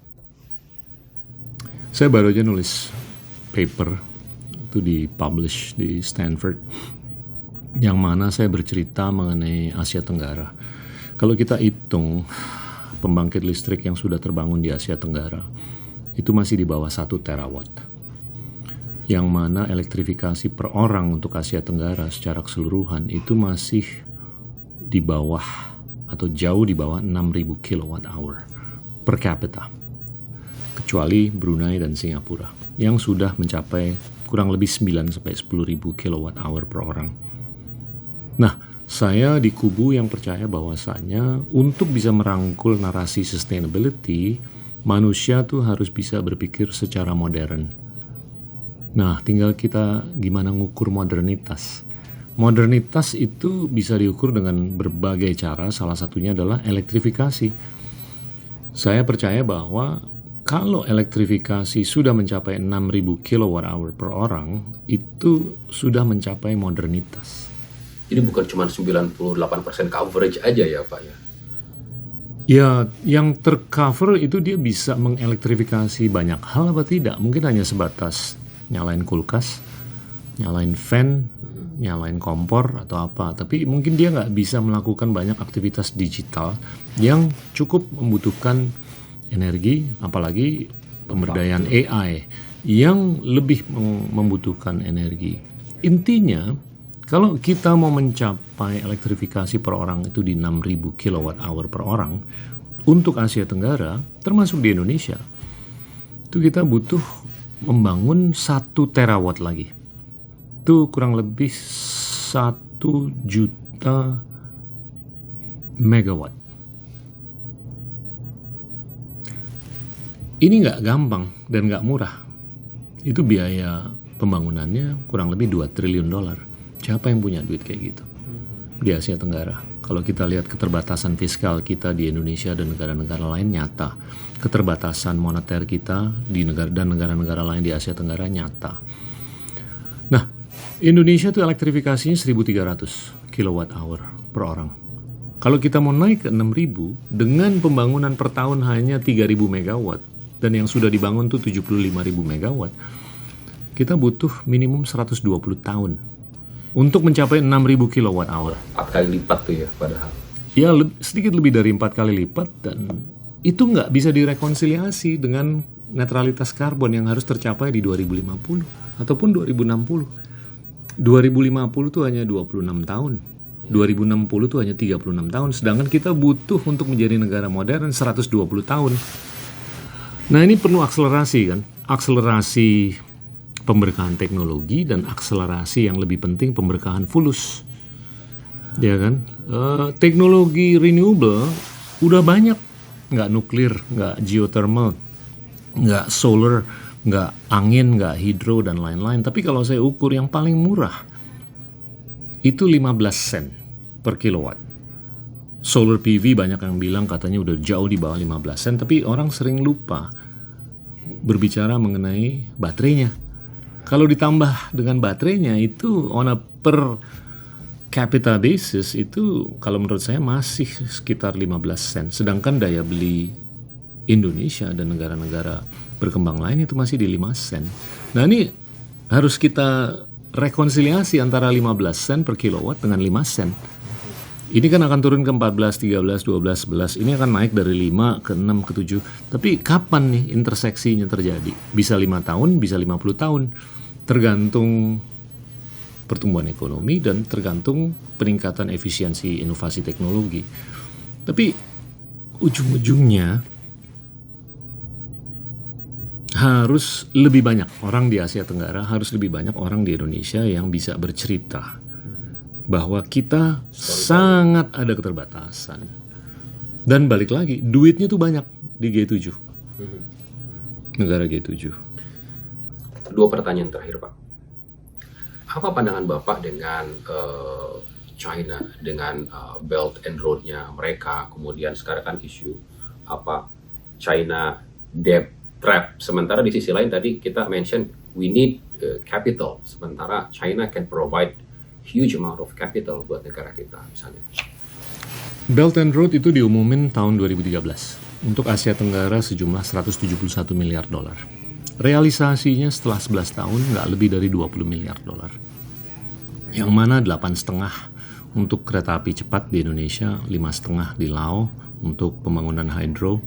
Saya baru aja nulis paper itu dipublish di Stanford yang mana saya bercerita mengenai Asia Tenggara. Kalau kita hitung pembangkit listrik yang sudah terbangun di Asia Tenggara itu masih di bawah 1 terawatt. Yang mana elektrifikasi per orang untuk Asia Tenggara secara keseluruhan itu masih di bawah atau jauh di bawah 6.000 kWh per capita. Kecuali Brunei dan Singapura yang sudah mencapai kurang lebih 9 sampai 10.000 kWh per orang. Nah, saya di kubu yang percaya bahwasanya untuk bisa merangkul narasi sustainability, manusia tuh harus bisa berpikir secara modern. Nah, tinggal kita gimana ngukur modernitas. Modernitas itu bisa diukur dengan berbagai cara, salah satunya adalah elektrifikasi. Saya percaya bahwa kalau elektrifikasi sudah mencapai 6.000 kWh per orang, itu sudah mencapai modernitas. Ini bukan cuma 98% coverage aja ya Pak ya? Ya, yang tercover itu dia bisa mengelektrifikasi banyak hal apa tidak? Mungkin hanya sebatas nyalain kulkas, nyalain fan, nyalain kompor atau apa. Tapi mungkin dia nggak bisa melakukan banyak aktivitas digital yang cukup membutuhkan energi, apalagi pemberdayaan AI yang lebih membutuhkan energi. Intinya, kalau kita mau mencapai elektrifikasi per orang itu di 6.000 kWh per orang, untuk Asia Tenggara, termasuk di Indonesia, itu kita butuh membangun 1 terawatt lagi. Itu kurang lebih 1 juta megawatt. Ini nggak gampang dan nggak murah. Itu biaya pembangunannya kurang lebih 2 triliun dolar. Siapa yang punya duit kayak gitu di Asia Tenggara? Kalau kita lihat keterbatasan fiskal kita di Indonesia dan negara-negara lain nyata. Keterbatasan moneter kita di negara-negara lain di Asia Tenggara nyata. Nah, Indonesia tuh elektrifikasinya 1.300 kWh per orang. Kalau kita mau naik ke 6.000 dengan pembangunan per tahun hanya 3.000 megawatt dan yang sudah dibangun tuh 75.000 megawatt, kita butuh minimum 120 tahun untuk mencapai 6.000 kWh. 4 kali lipat tuh ya padahal. Ya, sedikit lebih dari 4 kali lipat, dan itu nggak bisa direkonsiliasi dengan netralitas karbon yang harus tercapai di 2050 ataupun 2060. 2050 tuh hanya 26 tahun. 2060 tuh hanya 36 tahun. Sedangkan kita butuh untuk menjadi negara modern 120 tahun. Nah, ini perlu akselerasi kan? Akselerasi pemberkahan teknologi dan akselerasi yang lebih penting pemberkahan fulus. Ya kan? Teknologi renewable udah banyak. Nggak nuklir, nggak geothermal, nggak solar, nggak angin, nggak hidro, dan lain-lain. Tapi kalau saya ukur yang paling murah, itu 15 sen per kilowatt. Solar PV banyak yang bilang katanya udah jauh di bawah 15 sen, tapi orang sering lupa berbicara mengenai baterainya. Kalau ditambah dengan baterainya itu on a per capita basis itu kalau menurut saya masih sekitar 15 sen. Sedangkan daya beli Indonesia dan negara-negara berkembang lain itu masih di 5 sen. Nah, ini harus kita rekonsiliasi antara 15 sen per kilowatt dengan 5 sen. Ini kan akan turun ke 14, 13, 12, 11. Ini akan naik dari 5 ke 6 ke 7. Tapi kapan nih interseksinya terjadi? Bisa 5 tahun, bisa 50 tahun. Tergantung pertumbuhan ekonomi dan tergantung peningkatan efisiensi inovasi teknologi. Tapi ujung-ujungnya harus lebih banyak orang di Asia Tenggara, harus lebih banyak orang di Indonesia yang bisa bercerita bahwa kita sangat ada keterbatasan. Dan balik lagi, duitnya tuh banyak di G7. Negara G7. 2 pertanyaan terakhir Pak. Apa pandangan Bapak dengan China, dengan Belt and Road-nya mereka, kemudian sekarang kan isu China debt trap, sementara di sisi lain tadi kita mention we need capital, sementara China can provide huge amount of capital buat negara kita misalnya. Belt and Road itu diumumin tahun 2013 untuk Asia Tenggara sejumlah 171 miliar dolar. Realisasinya setelah 11 tahun nggak lebih dari 20 miliar dolar. Yang mana 8,5 untuk kereta api cepat di Indonesia, 5,5 di Laos untuk pembangunan hydro,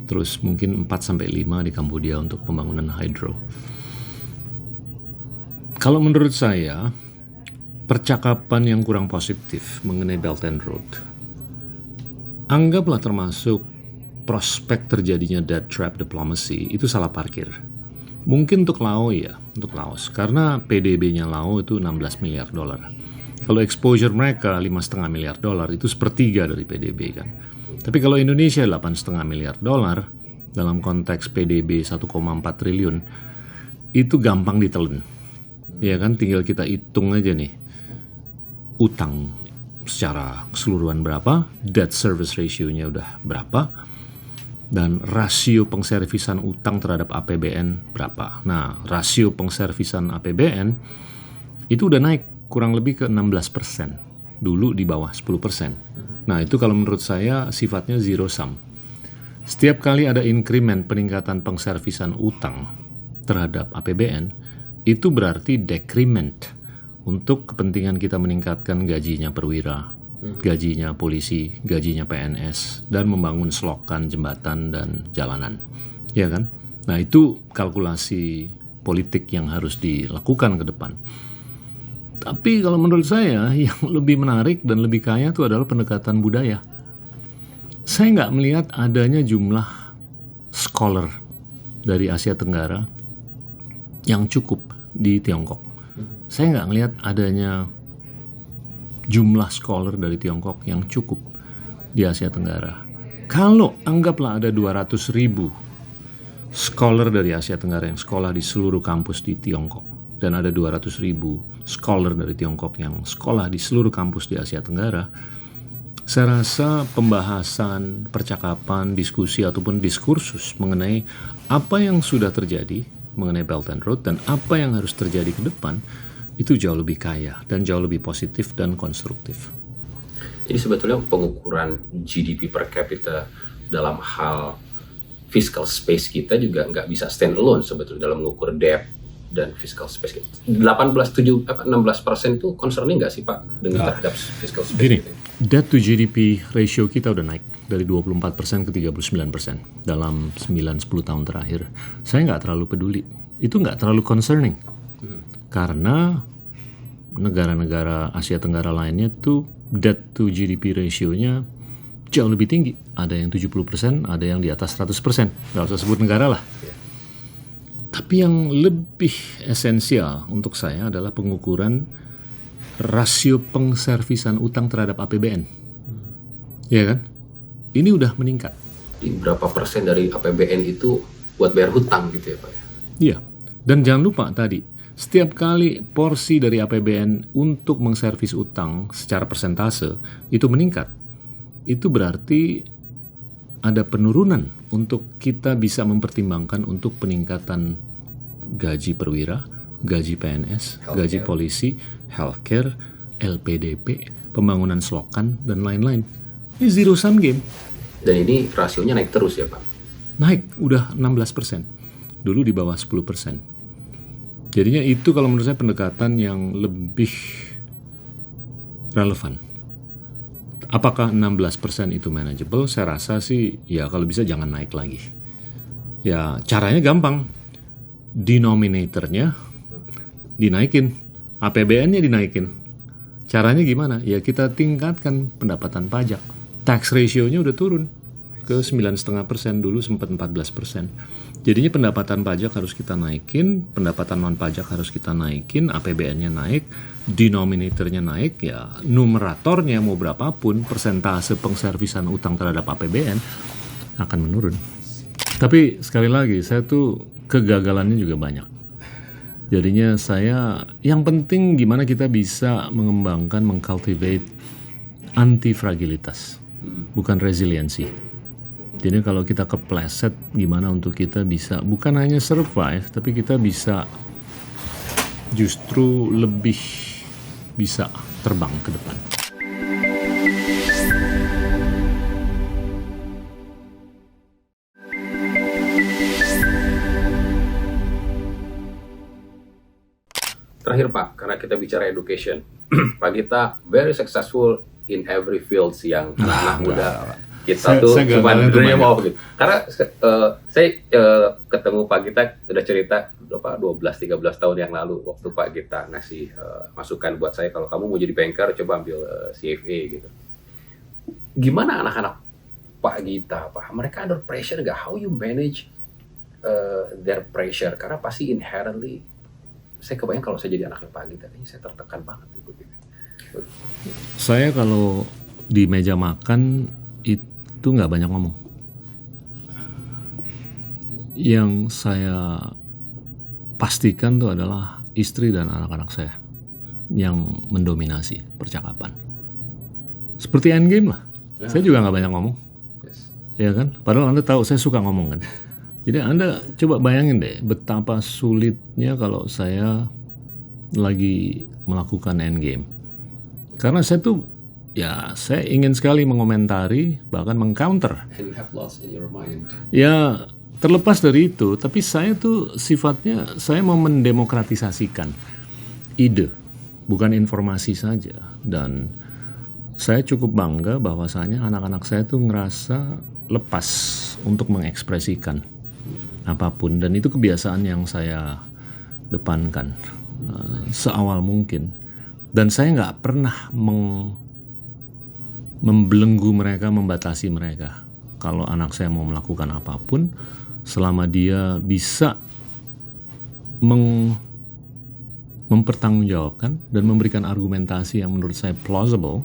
terus mungkin 4-5 di Kambodia untuk pembangunan hydro. Kalau menurut saya, percakapan yang kurang positif mengenai Belt and Road, anggaplah termasuk prospek terjadinya debt trap diplomacy, itu salah parkir. Mungkin untuk Laos ya, untuk Laos. Karena PDB-nya Laos itu 16 miliar dolar. Kalau exposure mereka 5,5 miliar dolar, itu sepertiga dari PDB kan. Tapi kalau Indonesia 8,5 miliar dolar, dalam konteks PDB 1,4 triliun, itu gampang ditelan. Ya kan, tinggal kita hitung aja nih. Utang secara keseluruhan berapa, debt service ratio-nya udah berapa, Dan rasio pengservisan utang terhadap APBN berapa? Nah, rasio pengservisan APBN itu udah naik kurang lebih ke 16%. Dulu di bawah 10%. Nah, itu kalau menurut saya sifatnya zero sum. Setiap kali ada increment peningkatan pengservisan utang terhadap APBN, itu berarti decrement untuk kepentingan kita meningkatkan gajinya perwira, gajinya polisi, gajinya PNS, dan membangun selokan, jembatan, dan jalanan. Ya kan? Nah, itu kalkulasi politik yang harus dilakukan ke depan. Tapi kalau menurut saya yang lebih menarik dan lebih kaya itu adalah pendekatan budaya. Saya nggak melihat adanya jumlah scholar dari Asia Tenggara yang cukup di Tiongkok. Saya nggak melihat adanya jumlah scholar dari Tiongkok yang cukup di Asia Tenggara. Kalau anggaplah ada 200.000 scholar dari Asia Tenggara yang sekolah di seluruh kampus di Tiongkok, dan ada 200.000 scholar dari Tiongkok yang sekolah di seluruh kampus di Asia Tenggara, saya rasa pembahasan, percakapan, diskusi ataupun diskursus mengenai apa yang sudah terjadi mengenai Belt and Road dan apa yang harus terjadi ke depan itu jauh lebih kaya dan jauh lebih positif dan konstruktif. Jadi sebetulnya pengukuran GDP per capita dalam hal fiscal space kita juga nggak bisa stand alone sebetulnya dalam mengukur debt dan fiscal space. 16% itu concerning nggak sih Pak dengan terhadap fiscal space? Gini, gitu? debt to GDP ratio kita udah naik dari 24% ke 39% dalam 9-10 tahun terakhir. Saya nggak terlalu peduli. Itu nggak terlalu concerning. Karena negara-negara Asia Tenggara lainnya tuh debt to GDP ratio-nya jauh lebih tinggi. Ada yang 70%, ada yang di atas 100%. Nggak usah sebut negara lah. Tapi yang lebih esensial untuk saya adalah pengukuran rasio pengservisan utang terhadap APBN. Ya kan? Ini udah meningkat. Di berapa persen dari APBN itu buat bayar hutang gitu ya Pak? Iya. Dan jangan lupa tadi, setiap kali porsi dari APBN untuk mengservis utang secara persentase itu meningkat, itu berarti ada penurunan untuk kita bisa mempertimbangkan untuk peningkatan gaji perwira, gaji PNS, gaji polisi, healthcare, LPDP, pembangunan selokan, dan lain-lain. Ini zero sum game. Dan ini rasionya naik terus ya Pak? Naik, udah 16%. Dulu di bawah 10%. Jadinya itu kalau menurut saya pendekatan yang lebih relevan. Apakah 16% itu manageable? Saya rasa sih ya kalau bisa jangan naik lagi. Ya caranya gampang. Denominatornya dinaikin. APBN-nya dinaikin. Caranya gimana? Ya kita tingkatkan pendapatan pajak. Tax ratio-nya udah turun ke 9,5%, dulu sempat 14%. Jadinya pendapatan pajak harus kita naikin, pendapatan non pajak harus kita naikin, APBN-nya naik, denominatornya naik, ya numeratornya mau berapapun, persentase pengservisan utang terhadap APBN akan menurun. Tapi sekali lagi, saya tuh kegagalannya juga banyak. Jadinya saya, yang penting gimana kita bisa mengembangkan, mengcultivate anti-fragilitas, bukan resiliensi. Jadi kalau kita kepleset, gimana untuk kita bisa bukan hanya survive, tapi kita bisa justru lebih bisa terbang ke depan. Terakhir Pak, karena kita bicara education, Pak Gita very successful in every fields yang anak-anak muda kita tuh cuma dream of gitu. Karena saya ketemu Pak Gita udah cerita 12-13 tahun yang lalu waktu Pak Gita ngasih masukan buat saya kalau kamu mau jadi banker coba ambil CFA gitu. Gimana anak-anak Pak Gita Pak? Mereka under pressure nggak? How you manage their pressure? Karena pasti inherently saya kebayang kalau saya jadi anaknya Pak Gita kayaknya saya tertekan banget gitu. Saya kalau di meja makan itu nggak banyak ngomong. Yang saya pastikan itu adalah istri dan anak-anak saya yang mendominasi percakapan. Seperti Endgame lah. Saya juga nggak banyak ngomong. ya kan? Padahal Anda tahu saya suka ngomong kan. Jadi Anda coba bayangin deh betapa sulitnya kalau saya lagi melakukan endgame. Karena saya tuh saya ingin sekali mengomentari bahkan mengcounter. And you have lost in your mind. Ya terlepas dari itu, tapi saya tuh sifatnya saya mau mendemokratisasikan ide, bukan informasi saja. Dan saya cukup bangga bahwasanya anak-anak saya tuh ngerasa lepas untuk mengekspresikan apapun, dan itu kebiasaan yang saya depankan seawal mungkin. Dan saya nggak pernah membelenggu mereka, membatasi mereka. Kalau anak saya mau melakukan apapun, selama dia bisa mempertanggungjawabkan dan memberikan argumentasi yang menurut saya plausible,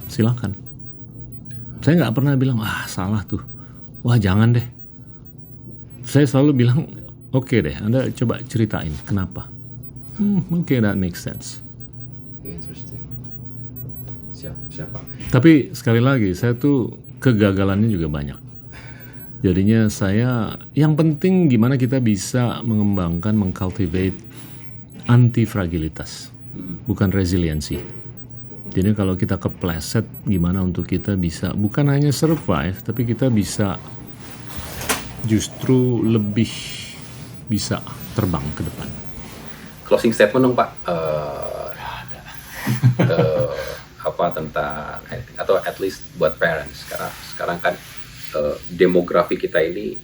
silakan. Saya nggak pernah bilang, salah tuh, wah jangan deh. Saya selalu bilang, oke deh, Anda coba ceritain kenapa. Oke, that makes sense. Interesting. Siapa? Tapi sekali lagi, saya tuh kegagalannya juga banyak. Jadinya saya, yang penting gimana kita bisa mengembangkan, mengcultivate anti-fragilitas, bukan resiliensi. Jadi kalau kita kepleset, gimana untuk kita bisa bukan hanya survive, tapi kita bisa justru lebih bisa terbang ke depan. Closing statement dong Pak. Apa tentang, atau at least buat parents, sekarang kan demografi kita ini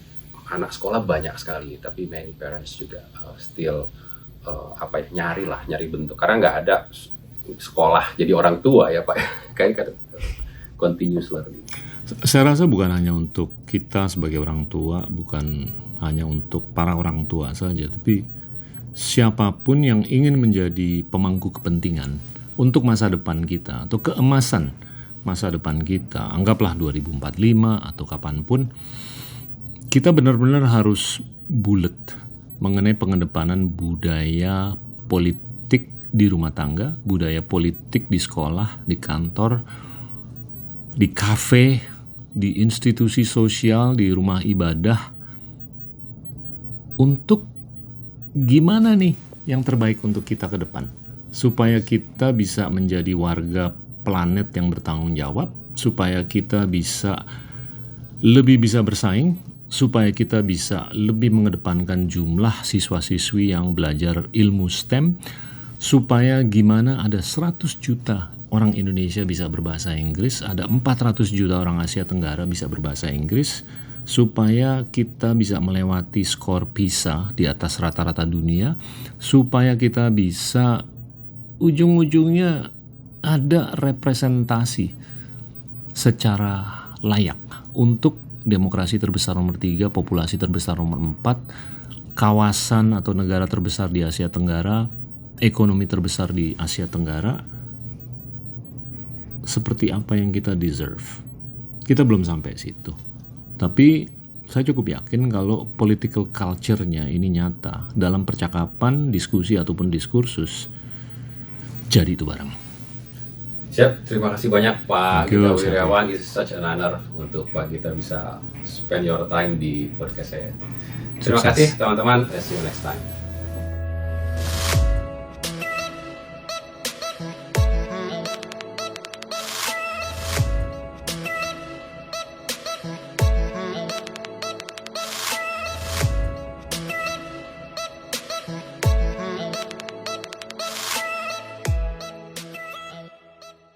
anak sekolah banyak sekali, tapi many parents juga still nyari bentuk, karena nggak ada sekolah jadi orang tua ya Pak, kayak continuous learning. Saya rasa bukan hanya untuk kita sebagai orang tua, bukan hanya untuk para orang tua saja, tapi siapapun yang ingin menjadi pemangku kepentingan untuk masa depan kita atau keemasan masa depan kita, anggaplah 2045 atau kapanpun, kita benar-benar harus bulet mengenai pengedepanan budaya politik di rumah tangga, budaya politik di sekolah, di kantor, di kafe, di institusi sosial, di rumah ibadah, untuk gimana nih yang terbaik untuk kita ke depan, supaya kita bisa menjadi warga planet yang bertanggung jawab, supaya kita bisa lebih bisa bersaing, supaya kita bisa lebih mengedepankan jumlah siswa-siswi yang belajar ilmu STEM, supaya gimana ada 100 juta orang Indonesia bisa berbahasa Inggris, ada 400 juta orang Asia Tenggara bisa berbahasa Inggris, supaya kita bisa melewati skor PISA di atas rata-rata dunia, supaya kita bisa ujung-ujungnya ada representasi secara layak untuk demokrasi terbesar nomor 3, populasi terbesar nomor 4, kawasan atau negara terbesar di Asia Tenggara, ekonomi terbesar di Asia Tenggara, seperti apa yang kita deserve. Kita belum sampai situ. Tapi saya cukup yakin kalau political culture-nya ini nyata dalam percakapan, diskusi ataupun diskursus, jadi itu barang. Siap, terima kasih banyak Pak Gita Wirjawan. It's such an honor untuk Pak Gita bisa spend your time di podcast saya. Terima kasih teman-teman, see you next time.